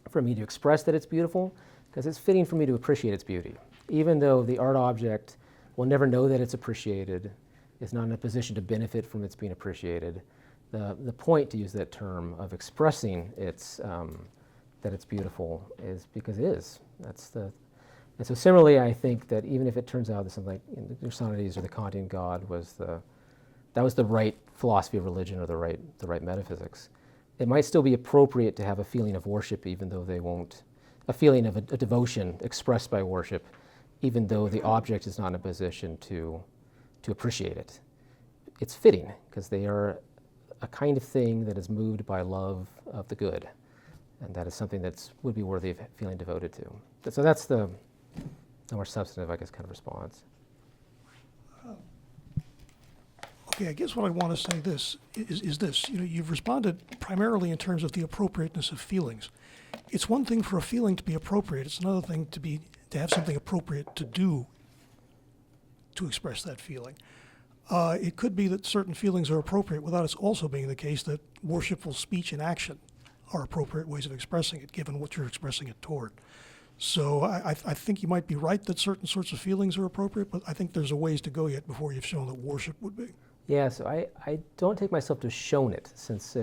for me to express that it's beautiful? Because it's fitting for me to appreciate its beauty. Even though the art object will never know that it's appreciated, it's not in a position to benefit from its being appreciated. The point, to use that term, of expressing that it's beautiful is because it is. And so similarly, I think that even if it turns out that something like Gersonides or the Kantian God was the right philosophy of religion or the right metaphysics, it might still be appropriate to have a feeling of worship, even though they won't, a feeling of a devotion expressed by worship, even though the object is not in a position to appreciate it. It's fitting because they are a kind of thing that is moved by love of the good, and that is something that would be worthy of feeling devoted to. So that's the more substantive, I guess, kind of response. Okay, I guess what I want to say is this. You've responded primarily in terms of the appropriateness of feelings. It's one thing for a feeling to be appropriate. It's another thing to have something appropriate to do to express that feeling. It could be that certain feelings are appropriate without it also being the case that worshipful speech and action are appropriate ways of expressing it, given what you're expressing it toward. So I think you might be right that certain sorts of feelings are appropriate, but I think there's a ways to go yet before you've shown that worship would be. Yeah, so I don't take myself to have shown it, since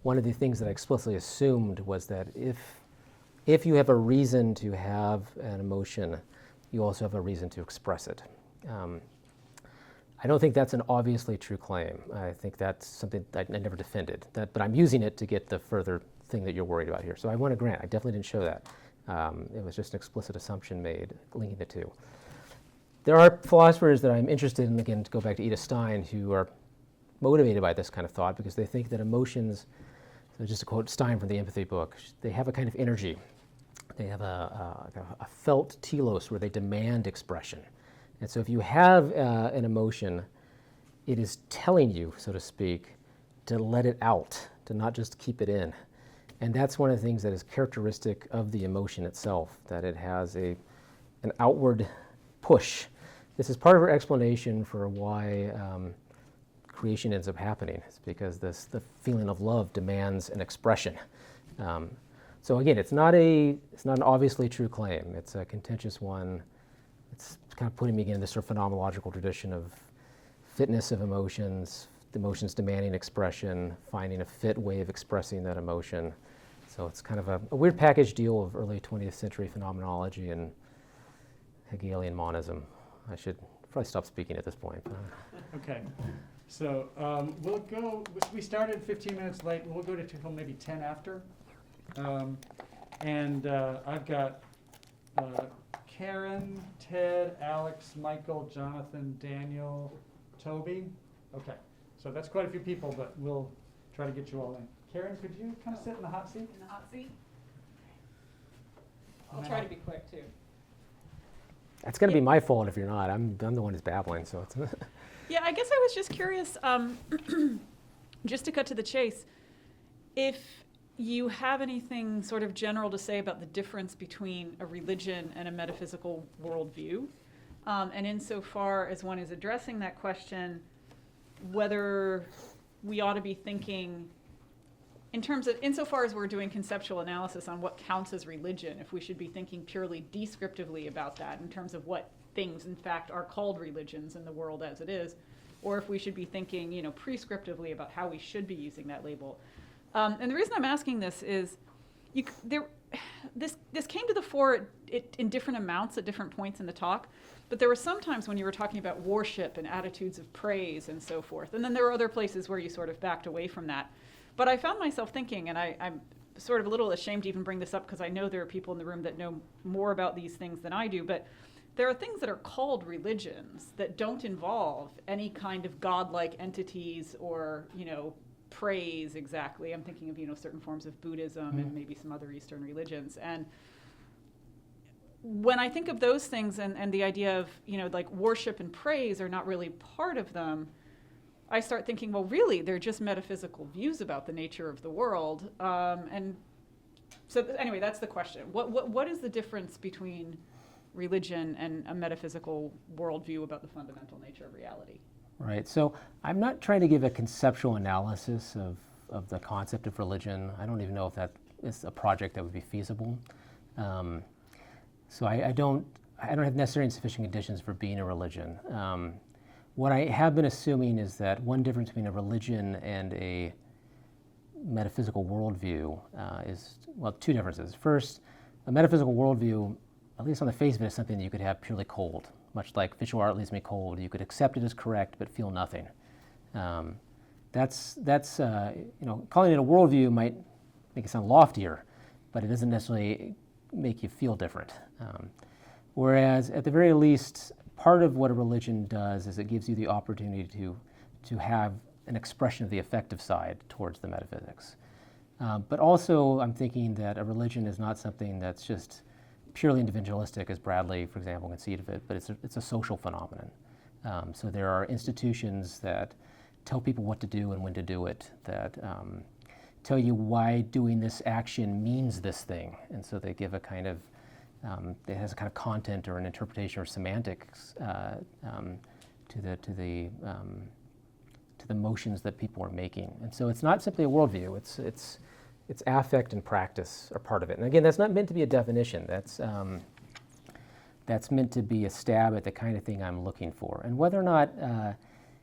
one of the things that I explicitly assumed was that if you have a reason to have an emotion, you also have a reason to express it. I don't think that's an obviously true claim. I think that's something I never defended, but I'm using it to get the further thing that you're worried about here. So I want to grant, I definitely didn't show that. It was just an explicit assumption made, linking the two. There are philosophers that I'm interested in, again, to go back to Edith Stein, who are motivated by this kind of thought because they think that emotions, so just to quote Stein from the Empathy book, they have a kind of energy. They have a felt telos where they demand expression. And so if you have an emotion, it is telling you, so to speak, to let it out, to not just keep it in. And that's one of the things that is characteristic of the emotion itself, that it has an outward push. This is part of our explanation for why creation ends up happening. It's because the feeling of love demands an expression. So again, it's not an obviously true claim. It's a contentious one. It's kind of putting me again in this sort of phenomenological tradition of fitness of emotions, the emotions demanding expression, finding a fit way of expressing that emotion. So it's kind of a weird package deal of early 20th century phenomenology and Hegelian monism. I should probably stop speaking at this point. Okay, so we'll go, we started 15 minutes late, we'll go to till maybe 10 after. I've got Karen, Ted, Alex, Michael, Jonathan, Daniel, Toby. Okay, so that's quite a few people, but we'll try to get you all in. Karen, could you kind of sit in the hot seat? In the hot seat? And I'll then try to be quick too. That's going to be my fault if you're not. I'm the one who's babbling, so it's Yeah, I guess I was just curious, just to cut to the chase, if you have anything sort of general to say about the difference between a religion and a metaphysical worldview, and insofar as one is addressing that question, whether we ought to be thinking in terms of, insofar as we're doing conceptual analysis on what counts as religion, if we should be thinking purely descriptively about that in terms of what things in fact are called religions in the world as it is, or if we should be thinking, prescriptively about how we should be using that label. And the reason I'm asking this is, this came to the fore in different amounts at different points in the talk, but there were some times when you were talking about worship and attitudes of praise and so forth, and then there were other places where you sort of backed away from that. But I found myself thinking, and I'm sort of a little ashamed to even bring this up because I know there are people in the room that know more about these things than I do, but there are things that are called religions that don't involve any kind of godlike entities or, praise exactly. I'm thinking of, certain forms of Buddhism and maybe some other Eastern religions. And when I think of those things and the idea of, like worship and praise are not really part of them, I start thinking, well, really, they're just metaphysical views about the nature of the world. And so anyway, that's the question. What is the difference between religion and a metaphysical worldview about the fundamental nature of reality? right. So I'm not trying to give a conceptual analysis of the concept of religion. I don't even know if that is a project that would be feasible. So I don't have necessarily sufficient conditions for being a religion. What I have been assuming is that one difference between a religion and a metaphysical worldview is, well, two differences. First, a metaphysical worldview, at least on the face of it, is something that you could have purely cold, much like visual art leaves me cold. You could accept it as correct but feel nothing. Calling it a worldview might make it sound loftier, but it doesn't necessarily make you feel different. Whereas, at the very least, part of what a religion does is it gives you the opportunity to have an expression of the affective side towards the metaphysics. But also, I'm thinking that a religion is not something that's just purely individualistic, as Bradley, for example, conceived of it, but it's a social phenomenon. So there are institutions that tell people what to do and when to do it, that tell you why doing this action means this thing, and so they give a kind of it has a kind of content or an interpretation or semantics to the motions that people are making. And so it's not simply a worldview. It's affect and practice are part of it. And again, that's not meant to be a definition. That's meant to be a stab at the kind of thing I'm looking for. And whether or not, at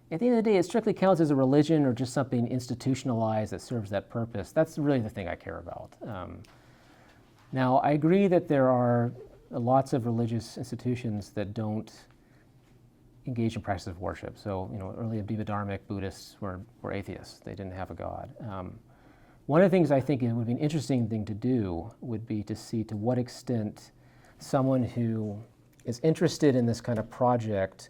the end of the day, it strictly counts as a religion or just something institutionalized that serves that purpose, that's really the thing I care about. Now, I agree that there are lots of religious institutions that don't engage in practice of worship. So, early Abhidharmic Buddhists were atheists. They didn't have a god. One of the things I think it would be an interesting thing to do would be to see to what extent someone who is interested in this kind of project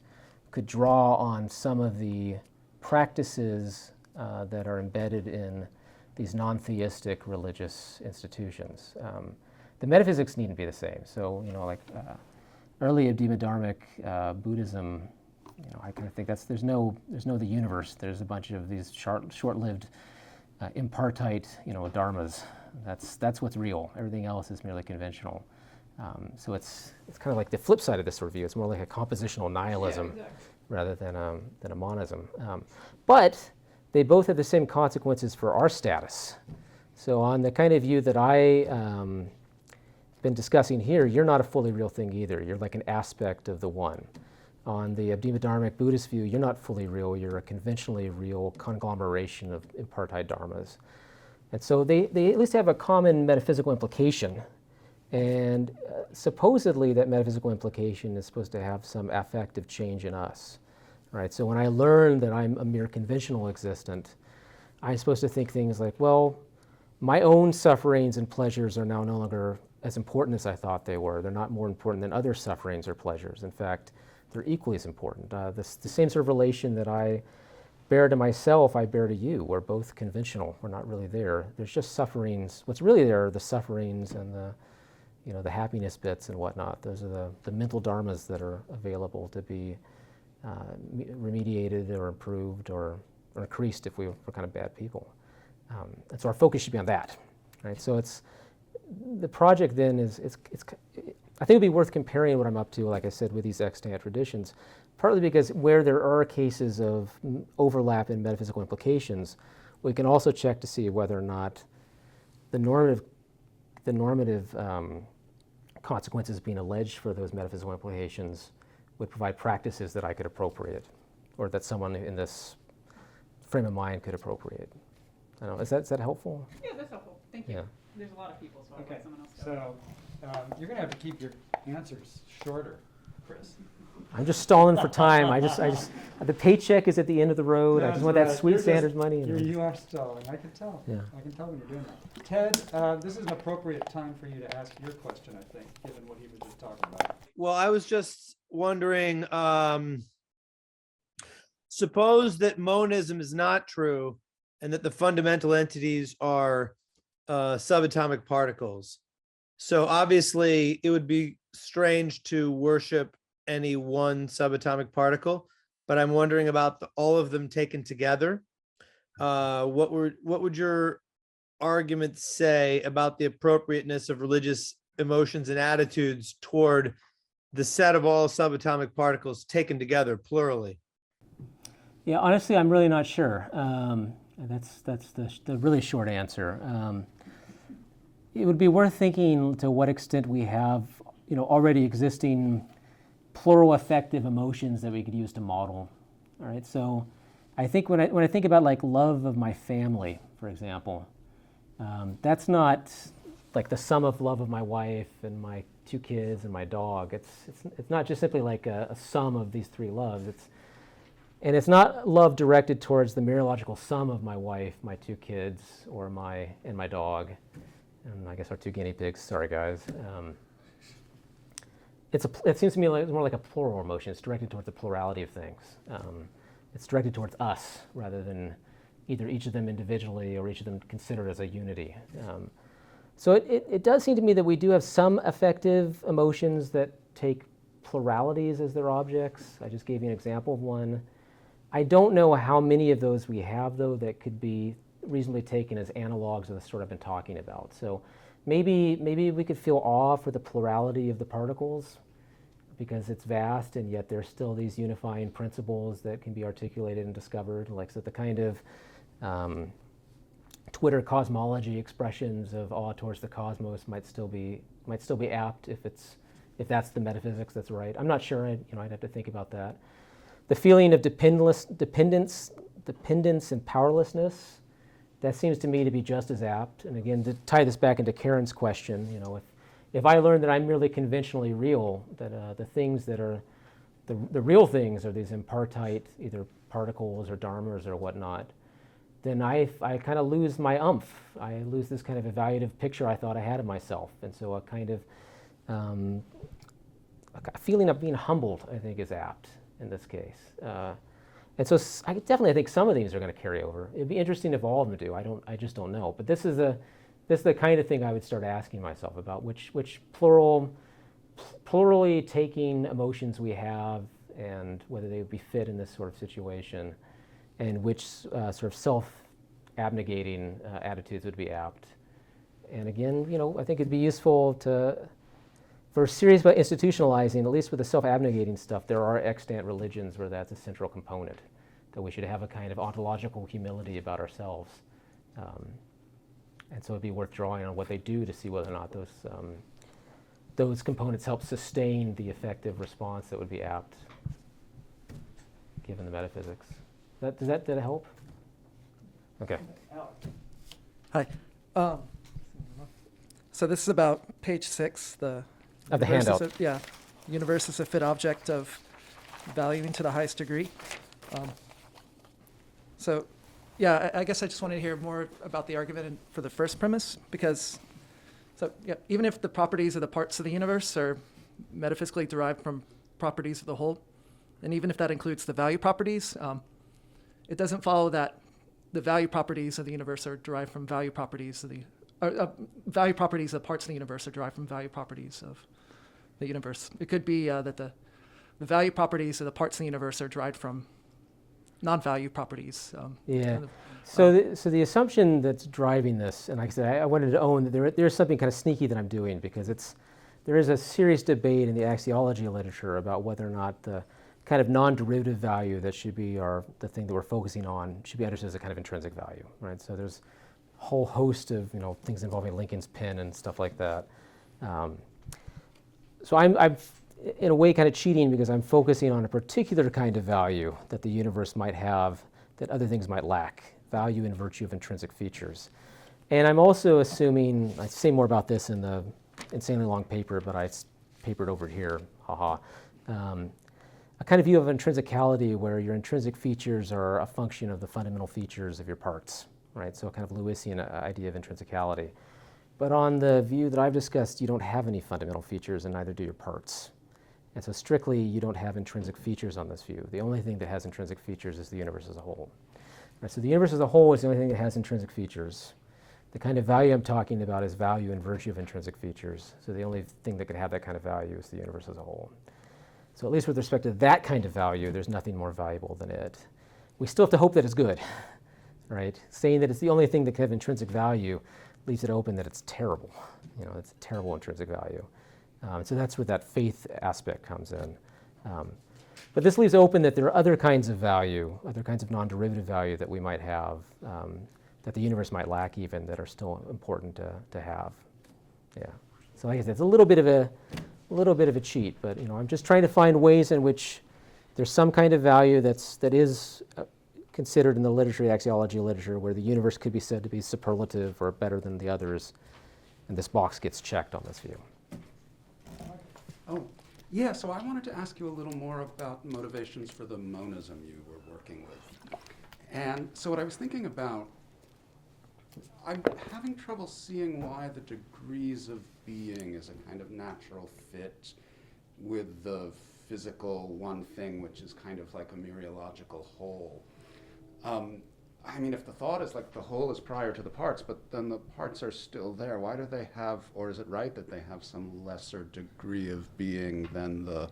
could draw on some of the practices that are embedded in these non-theistic religious institutions. The metaphysics needn't be the same. So, early Abhidharmic Buddhism, I kind of think there's no the universe. There's a bunch of these short-lived impartite, dharmas. That's what's real. Everything else is merely conventional. So it's kind of like the flip side of this sort of view. It's more like a compositional nihilism rather than a monism. But they both have the same consequences for our status. So on the kind of view that I been discussing here, you're not a fully real thing either. You're like an aspect of the one. On the Abhimadharmic Buddhist view, you're not fully real, you're a conventionally real conglomeration of impartite dharmas. And so they at least have a common metaphysical implication. And supposedly that metaphysical implication is supposed to have some affective change in us. Right? So when I learn that I'm a mere conventional existent, I'm supposed to think things like, well, my own sufferings and pleasures are now no longer as important as I thought they were. They're not more important than other sufferings or pleasures. In fact, they're equally as important. The same sort of relation that I bear to myself, I bear to you. We're both conventional. We're not really there. There's just sufferings. What's really there are the sufferings and the happiness bits and whatnot. Those are the mental dharmas that are available to be remediated or improved or increased if we're kind of bad people. And so our focus should be on that, right? So the project then is, I think it'd be worth comparing what I'm up to, like I said, with these extant traditions, partly because where there are cases of overlap in metaphysical implications, we can also check to see whether or not the normative consequences being alleged for those metaphysical implications would provide practices that I could appropriate, or that someone in this frame of mind could appropriate. I don't know, is that helpful? Yeah, that's helpful. Thank you. Yeah. There's a lot of people, so I'll Okay, let someone else go. so you're going to have to keep your answers shorter, Kris. I'm just stalling for time. The paycheck is at the end of the road. I That's just want that right. sweet You're Sanders just- money. and- You are stalling. I can tell. Yeah. I can tell when you're doing that. Ted, this is an appropriate time for you to ask your question, I think, given what he was just talking about. Well, I was just wondering, suppose that monism is not true and that the fundamental entities are subatomic particles. So obviously it would be strange to worship any one subatomic particle, but I'm wondering about all of them taken together. What would your argument say about the appropriateness of religious emotions and attitudes toward the set of all subatomic particles taken together plurally? Yeah, honestly, I'm really not sure. That's the really short answer. It would be worth thinking to what extent we have, already existing plural affective emotions that we could use to model. All right, so I think when I think about like love of my family, for example, that's not like the sum of love of my wife and my 2 kids and my dog. It's not just simply like a sum of these 3 loves. It's not love directed towards the mereological sum of my wife, my 2 kids, or my dog, and I guess our 2 guinea pigs. Sorry, guys. It seems to me like it's more like a plural emotion. It's directed towards the plurality of things. It's directed towards us rather than either each of them individually or each of them considered as a unity. So it does seem to me that we do have some affective emotions that take pluralities as their objects. I just gave you an example of one. I don't know how many of those we have, though, that could be reasonably taken as analogs of the sort I've been talking about. So maybe we could feel awe for the plurality of the particles because it's vast, and yet there's still these unifying principles that can be articulated and discovered, like so the kind of Twitter cosmology expressions of awe towards the cosmos might still be apt if that's the metaphysics that's right. I'm not sure. I'd have to think about that. The feeling of dependence and powerlessness, that seems to me to be just as apt. And again, to tie this back into Karen's question, if I learn that I'm merely conventionally real, that the things that are the real things are these impartite, either particles or dharmas or whatnot, then I kind of lose my umph. I lose this kind of evaluative picture I thought I had of myself. And so a kind of a feeling of being humbled, I think, is apt in this case. And so I think some of these are going to carry over. It'd be interesting if all of them do. I just don't know. But this is the kind of thing I would start asking myself about which plurally taking emotions we have and whether they would be fit in this sort of situation, and which sort of self-abnegating attitudes would be apt. And again, I think it'd be useful for serious about institutionalizing, at least with the self-abnegating stuff, there are extant religions where that's a central component, that we should have a kind of ontological humility about ourselves. And so it'd be worth drawing on what they do to see whether or not those components help sustain the effective response that would be apt given the metaphysics. Did that help? Okay. Alex. Hi. So this is about page 6, the Of the universe is handout. yeah, universe is a fit object of valuing to the highest degree. So, yeah, I guess I just wanted to hear more about the argument for the first premise, because so yeah, even if the properties of the parts of the universe are metaphysically derived from properties of the whole, and even if that includes the value properties, it doesn't follow that the value properties of the universe are derived from value properties of the value properties of parts of the universe are derived from value properties of the universe. It could be that the value properties of the parts of the universe are derived from non-value properties. Yeah. kind of, So the assumption that's driving this, and like I said, I wanted to own that there's something kind of sneaky that I'm doing, because there is a serious debate in the axiology literature about whether or not the kind of non-derivative value that should be the thing that we're focusing on should be understood as a kind of intrinsic value, right? So there's a whole host of things involving Lincoln's pin and stuff like that. So I'm in a way kind of cheating, because I'm focusing on a particular kind of value that the universe might have that other things might lack, value in virtue of intrinsic features. And I'm also assuming, I say more about this in the insanely long paper, but I papered over here, haha. A kind of view of intrinsicality where your intrinsic features are a function of the fundamental features of your parts, right? So a kind of Lewisian idea of intrinsicality. But on the view that I've discussed, you don't have any fundamental features, and neither do your parts. And so strictly, you don't have intrinsic features on this view. The only thing that has intrinsic features is the universe as a whole. Right, so the universe as a whole is the only thing that has intrinsic features. The kind of value I'm talking about is value in virtue of intrinsic features. So the only thing that could have that kind of value is the universe as a whole. So at least with respect to that kind of value, there's nothing more valuable than it. We still have to hope that it's good, right? Saying that it's the only thing that can have intrinsic value leaves it open that it's terrible. It's a terrible intrinsic value. So that's where that faith aspect comes in. But this leaves open that there are other kinds of value, other kinds of non-derivative value that we might have, that the universe might lack even, that are still important to have. Yeah. So like I said, it's a little bit of a cheat, but I'm just trying to find ways in which there's some kind of value that is considered in the literature, axiology literature, where the universe could be said to be superlative or better than the others, and this box gets checked on this view. Oh, yeah, so I wanted to ask you a little more about motivations for the monism you were working with. And so what I was thinking about, I'm having trouble seeing why the degrees of being is a kind of natural fit with the physical one thing, which is kind of like a mereological whole. I mean, if the thought is like the whole is prior to the parts, but then the parts are still there, why do they have, or is it right that they have some lesser degree of being than the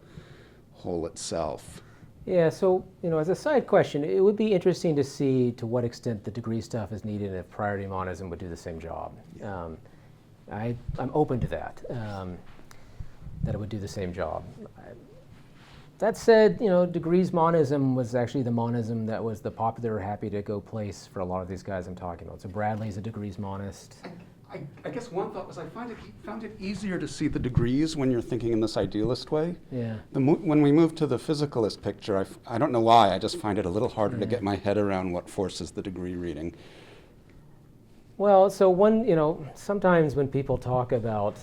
whole itself? Yeah, so as a side question, it would be interesting to see to what extent the degree stuff is needed and if priority monism would do the same job. I'm open to that, that it would do the same job. That said, degrees monism was actually the monism that was the popular, happy-to-go place for a lot of these guys I'm talking about. So Bradley's a degrees monist. I guess one thought was I found it easier to see the degrees when you're thinking in this idealist way. Yeah. When we move to the physicalist picture, I don't know why, I just find it a little harder to get my head around what forces the degree reading. Well, so sometimes when people talk about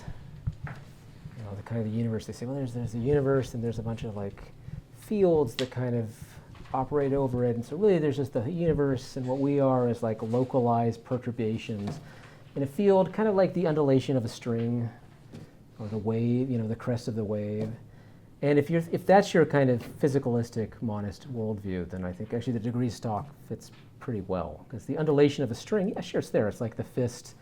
the kind of the universe, they say, well, there's a universe and there's a bunch of like fields that kind of operate over it, and so really there's just the universe, and what we are is like localized perturbations in a field, kind of like the undulation of a string or the wave, the crest of the wave. And if that's your kind of physicalistic monist worldview, then I think actually the degrees talk fits pretty well, because the undulation of a string, yeah, sure, it's there. It's like the fist,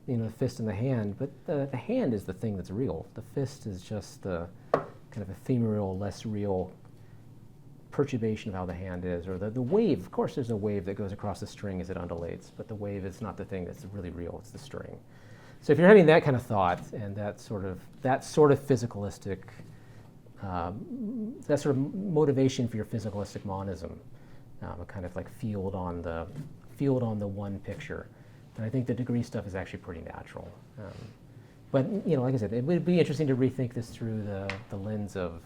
the fist in the hand, but the hand is the thing that's real. The fist is just the kind of ephemeral, less real perturbation of how the hand is, or the wave. Of course, there's a wave that goes across the string as it undulates, but the wave is not the thing that's really real. It's the string. So if you're having that kind of thought and that sort of physicalistic, that sort of motivation for your physicalistic monism, a kind of like field on the one picture, then I think the degree stuff is actually pretty natural. But like I said, it would be interesting to rethink this through the lens of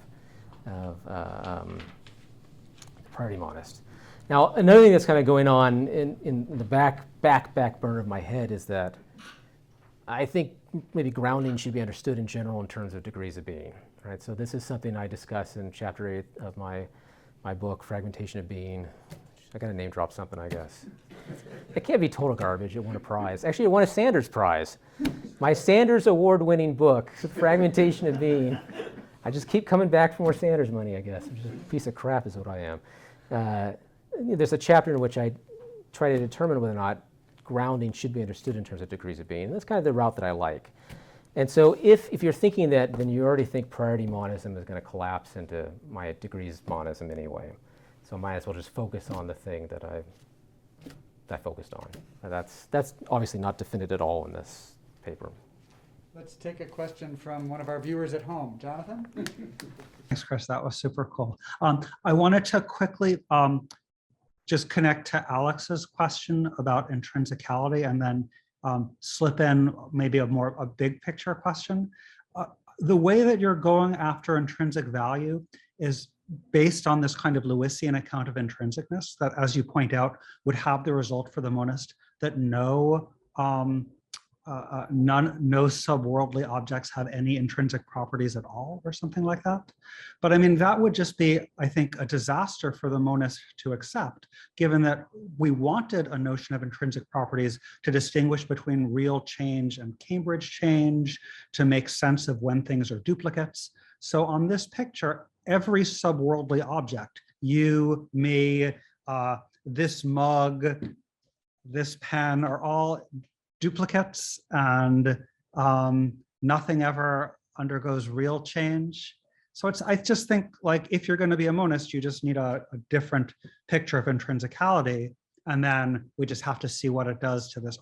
priority monist. Now, another thing that's kind of going on in the back burner of my head is that I think maybe grounding should be understood in general in terms of degrees of being, right? So this is something I discuss in chapter 8 of my book, Fragmentation of Being. I gotta name drop something, I guess. It can't be total garbage. It won a prize. Actually, it won a Sanders Prize. My Sanders Award-winning book, Fragmentation of Being. I just keep coming back for more Sanders money, I guess. I'm just a piece of crap is what I am. There's a chapter in which I try to determine whether or not grounding should be understood in terms of degrees of being. And that's kind of the route that I like. And so if you're thinking that, then you already think priority monism is going to collapse into my degrees monism anyway. So I might as well just focus on the thing that I focused on. And that's obviously not defended at all in this paper. Let's take a question from one of our viewers at home. Jonathan? Thanks, Kris. That was super cool. I wanted to quickly just connect to Alex's question about intrinsicality and then slip in maybe a big picture question. The way that you're going after intrinsic value is based on this kind of Lewisian account of intrinsicness that, as you point out, would have the result for the monist that no subworldly objects have any intrinsic properties at all, or something like that. But I mean, that would just be, I think, a disaster for the monist to accept, given that we wanted a notion of intrinsic properties to distinguish between real change and Cambridge change, to make sense of when things are duplicates. So on this picture, every subworldly object, you, me, this mug, this pen, are all duplicates, and nothing ever undergoes real change. So I just think, like, if you're going to be a monist, you just need a different picture of intrinsicality, and then we just have to see what it does to this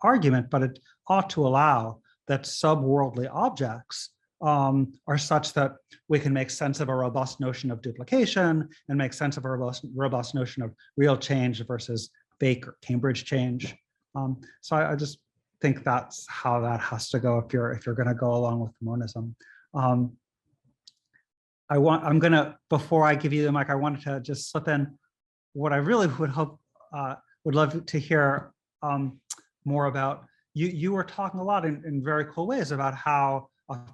argument. But it ought to allow that subworldly objects are such that we can make sense of a robust notion of duplication and make sense of a robust notion of real change versus fake or Cambridge change. So I just think that's how that has to go if you're going to go along with monism. Before I give you the mic, I wanted to just slip in what I really would love to hear more about. You were talking a lot in very cool ways about how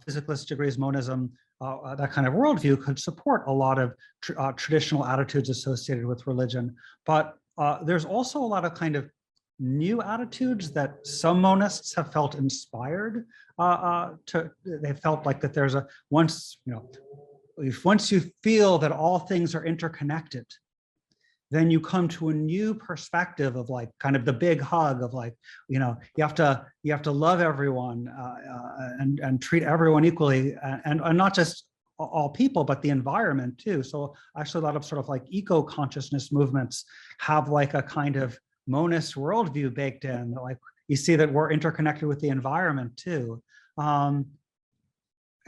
physicalist degrees monism, that kind of worldview, could support a lot of traditional attitudes associated with religion. But there's also a lot of kind of new attitudes that some monists have felt inspired they felt like that there's once you feel that all things are interconnected, then you come to a new perspective of, like, kind of the big hug of, like, you have to love everyone and treat everyone equally, and not just all people, but the environment too. So actually a lot of sort of like eco-consciousness movements have like a kind of monist worldview baked in, like you see that we're interconnected with the environment too.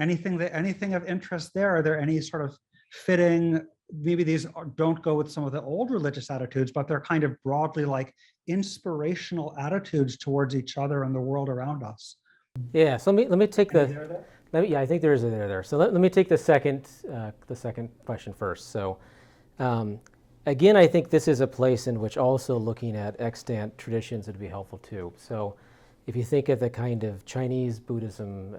Anything of interest there? Are there any sort of fitting, maybe these don't go with some of the old religious attitudes, but they're kind of broadly like inspirational attitudes towards each other and the world around us? Yeah, so let me take I think there is a there. So let me take the second question first. So again, I think this is a place in which also looking at extant traditions would be helpful too. So if you think of the kind of Chinese Buddhism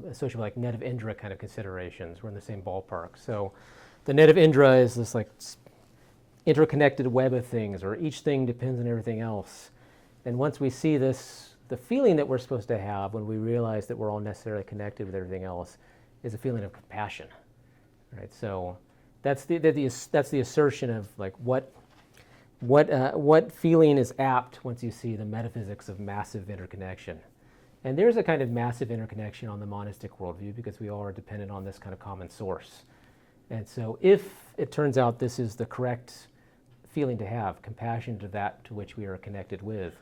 associated with like net of Indra kind of considerations, we're in the same ballpark. So the net of Indra is this like interconnected web of things, or each thing depends on everything else. And once we see this, the feeling that we're supposed to have when we realize that we're all necessarily connected with everything else is a feeling of compassion, right? So that's the assertion of like what feeling is apt once you see the metaphysics of massive interconnection. And there's a kind of massive interconnection on the monistic worldview because we all are dependent on this kind of common source. And so if it turns out this is the correct feeling to have, compassion to that to which we are connected with,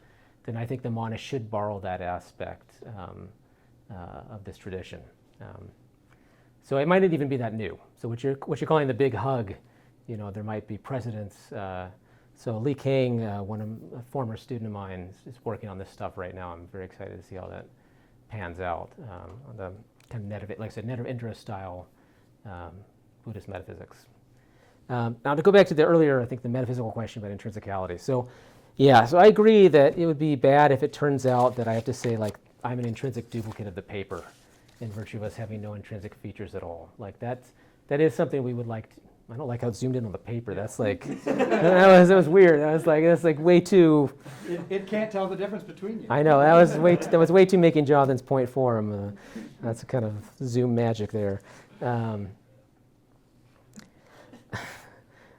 then I think the monist should borrow that aspect of this tradition. So it might not even be that new. So what you're calling the big hug, there might be precedents. So Li Kang, a former student of mine, is working on this stuff right now. I'm very excited to see how that pans out on the kind of net of Indra style Buddhist metaphysics. Now to go back to the earlier, I think the metaphysical question about intrinsicality. So yeah, so I agree that it would be bad if it turns out that I have to say like I'm an intrinsic duplicate of the paper in virtue of us having no intrinsic features at all. Like that is something we would like to, I don't like how it zoomed in on the paper. That's like, that was weird. That's like way too. It can't tell the difference between you. I know, that was way too making Jonathan's point for him. That's a kind of zoom magic there.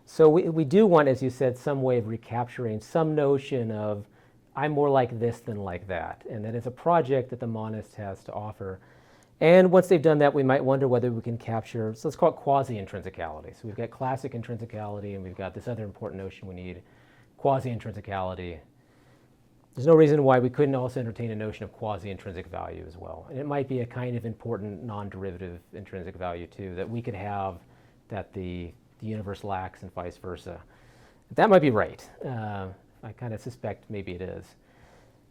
So we do want, as you said, some way of recapturing some notion of I'm more like this than like that, and that it's a project that the monist has to offer. And once they've done that, we might wonder whether we can capture, so let's call it quasi-intrinsicality. So we've got classic intrinsicality, and we've got this other important notion we need, quasi-intrinsicality. There's no reason why we couldn't also entertain a notion of quasi-intrinsic value as well. And it might be a kind of important non-derivative intrinsic value too, that we could have that the universe lacks and vice versa. That might be right. I kind of suspect maybe it is.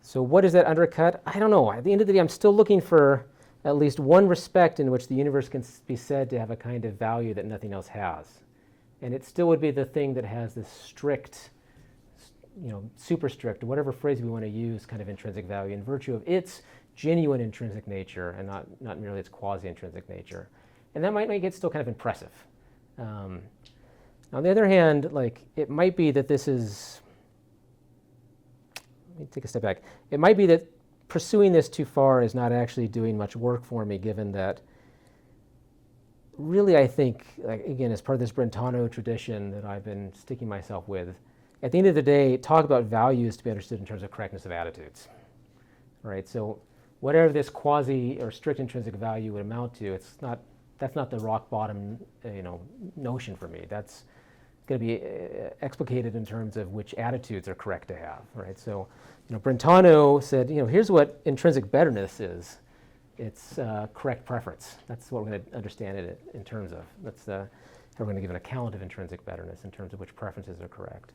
So what does that undercut? I don't know. At the end of the day, I'm still looking for at least one respect in which the universe can be said to have a kind of value that nothing else has. And it still would be the thing that has this strict, super strict, whatever phrase we want to use, kind of intrinsic value in virtue of its genuine intrinsic nature and not merely its quasi-intrinsic nature. And that might make it still kind of impressive. On the other hand, like it might be that this is, let me take a step back. It might be that pursuing this too far is not actually doing much work for me, given that really I think, like, again, as part of this Brentano tradition that I've been sticking myself with, at the end of the day, talk about values to be understood in terms of correctness of attitudes, right? So whatever this quasi or strict intrinsic value would amount to, that's not the rock bottom, notion for me. That's going to be explicated in terms of which attitudes are correct to have, right? So, Brentano said, here's what intrinsic betterness is. It's correct preference. That's what we're going to understand it in terms of. That's how we're going to give an account of intrinsic betterness in terms of which preferences are correct.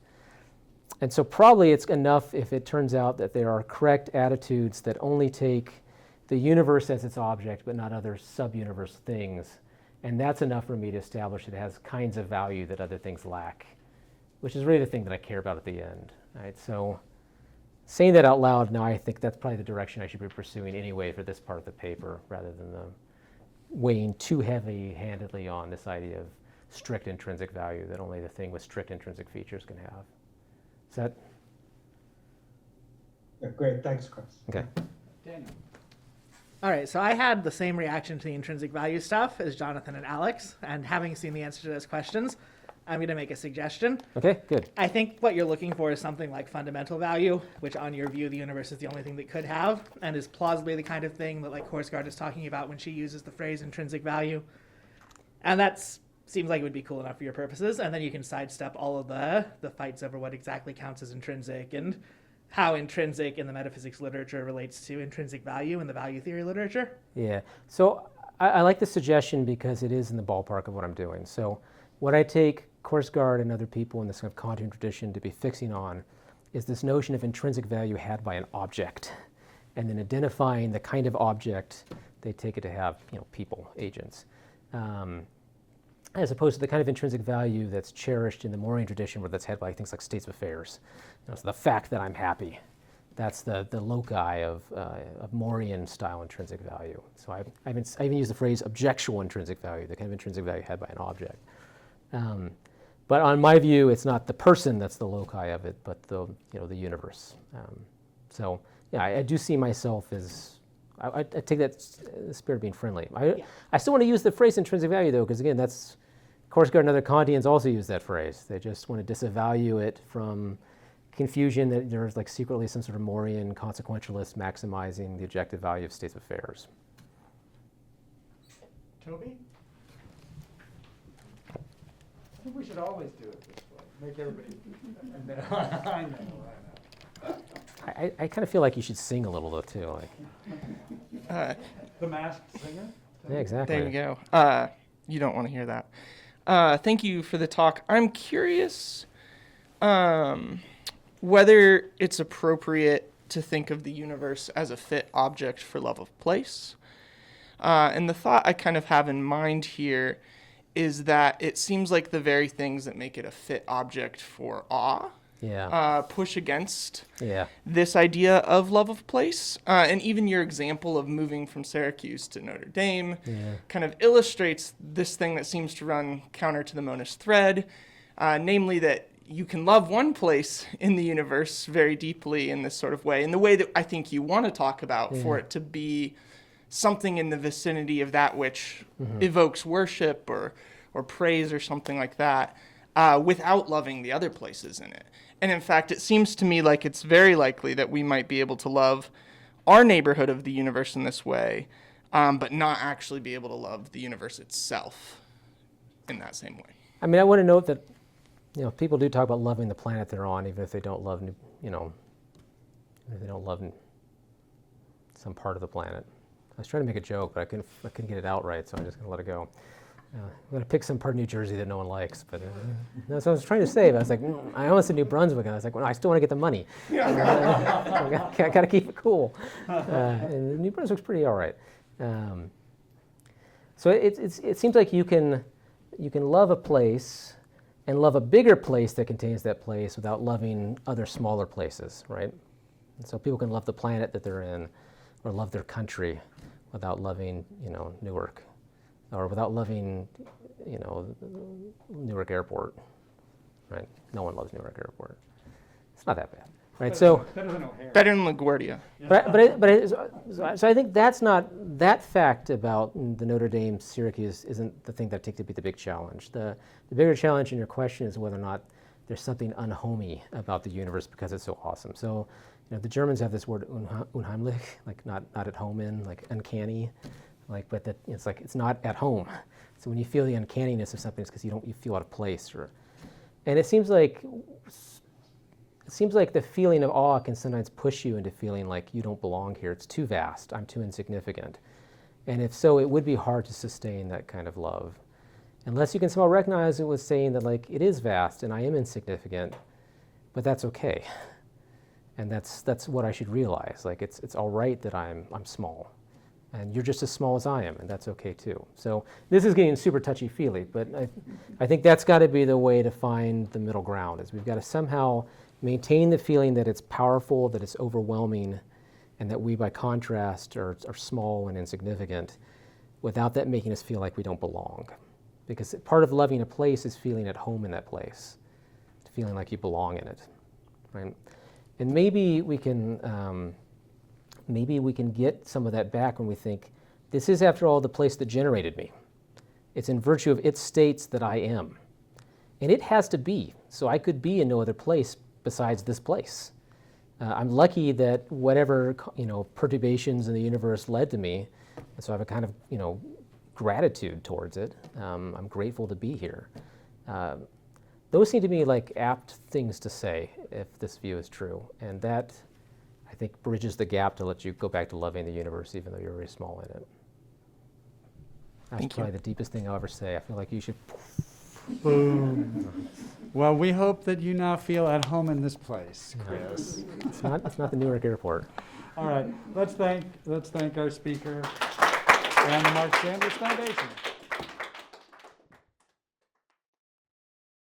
And so probably it's enough if it turns out that there are correct attitudes that only take the universe as its object, but not other sub-universe things. And that's enough for me to establish it has kinds of value that other things lack, which is really the thing that I care about at the end, right? So saying that out loud now, I think that's probably the direction I should be pursuing anyway for this part of the paper, rather than the weighing too heavy-handedly on this idea of strict intrinsic value that only the thing with strict intrinsic features can have. Is that? Yeah, great, thanks, Chris. Okay. Daniel. All right, so I had the same reaction to the intrinsic value stuff as Jonathan and Alex, and having seen the answer to those questions, I'm going to make a suggestion. Okay, good. I think what you're looking for is something like fundamental value, which on your view, the universe is the only thing that could have, and is plausibly the kind of thing that like Korsgaard is talking about when she uses the phrase intrinsic value. And that seems like it would be cool enough for your purposes, and then you can sidestep all of the fights over what exactly counts as intrinsic and how intrinsic in the metaphysics literature relates to intrinsic value in the value theory literature. Yeah, so I like the suggestion because it is in the ballpark of what I'm doing. So what I take Korsgaard and other people in this kind of Kantian tradition to be fixing on is this notion of intrinsic value had by an object, and then identifying the kind of object they take it to have, people, agents, as opposed to the kind of intrinsic value that's cherished in the Morean tradition, where that's had by things like states of affairs. So the fact that I'm happy, that's the loci of Morean style intrinsic value. So I even use the phrase objectual intrinsic value, the kind of intrinsic value had by an object. But on my view, it's not the person that's the loci of it, but the universe. So yeah, I do see myself as, I take that spirit of being friendly. I still want to use the phrase intrinsic value though, because again, that's, Korsgaard and other Kantians also use that phrase. They just want to disavow it from confusion that there's like secretly some sort of Morean consequentialist maximizing the objective value of states of affairs. Toby? I think we should always do it this way. Make everybody. I know. I kind of feel like you should sing a little though too. Like. The Masked Singer? Yeah, exactly. There you go. You don't want to hear that. Thank you for the talk. I'm curious whether it's appropriate to think of the universe as a fit object for love of place. And the thought I kind of have in mind here is that it seems like the very things that make it a fit object for awe Yeah. push against Yeah. this idea of love of place. And even your example of moving from Syracuse to Notre Dame kind of illustrates this thing that seems to run counter to the monist thread, namely that you can love one place in the universe very deeply in this sort of way, in the way that I think you want to talk about, for it to be something in the vicinity of that which evokes worship or praise or something like that, without loving the other places in it. And in fact, it seems to me like it's very likely that we might be able to love our neighborhood of the universe in this way, but not actually be able to love the universe itself in that same way. I mean, I want to note that, people do talk about loving the planet they're on, even if they don't love, if they don't love some part of the planet. I was trying to make a joke, but I couldn't get it out right, so I'm just going to let it go. I'm going to pick some part of New Jersey that no one likes, but that's what I was trying to say. But I was like, I almost said New Brunswick, and I was like, well, I still want to get the money. I got to keep it cool. And New Brunswick's pretty all right. So it seems like you can love a place and love a bigger place that contains that place without loving other smaller places, right? And so people can love the planet that they're in, or love their country without loving, Newark, or without loving, Newark Airport, right? No one loves Newark Airport. It's not that bad, right? So Better than O'Hare. Better than LaGuardia. so I think that's not, that fact about the Notre Dame Syracuse isn't the thing that I take to be the big challenge. The bigger challenge in your question is whether or not there's something unhomey about the universe because it's so awesome. So, the Germans have this word unheimlich, like not at home in, like uncanny, but that it's like it's not at home. So when you feel the uncanniness of something, it's because you feel out of place, and it seems like the feeling of awe can sometimes push you into feeling like you don't belong here. It's too vast. I'm too insignificant. And if so, it would be hard to sustain that kind of love, unless you can somehow recognize it with saying that it is vast and I am insignificant, but that's okay. And that's what I should realize. It's all right that I'm small, and you're just as small as I am, and that's okay too. So this is getting super touchy-feely, but I think that's got to be the way to find the middle ground. Is we've got to somehow maintain the feeling that it's powerful, that it's overwhelming, and that we, by contrast, are small and insignificant, without that making us feel like we don't belong. Because part of loving a place is feeling at home in that place, feeling like you belong in it, right? And maybe we can get some of that back when we think, this is, after all, the place that generated me. It's in virtue of its states that I am. And it has to be. So I could be in no other place besides this place. I'm lucky that whatever perturbations in the universe led to me, and so I have a kind of gratitude towards it. I'm grateful to be here. Those seem to me like apt things to say if this view is true, and that, I think, bridges the gap to let you go back to loving the universe even though you're very small in it. That's probably the deepest thing I'll ever say. I feel like you should. Boom. Well, we hope that you now feel at home in this place, Kris. It's not the Newark Airport. All right, let's thank our speaker and the Marc Sanders Foundation.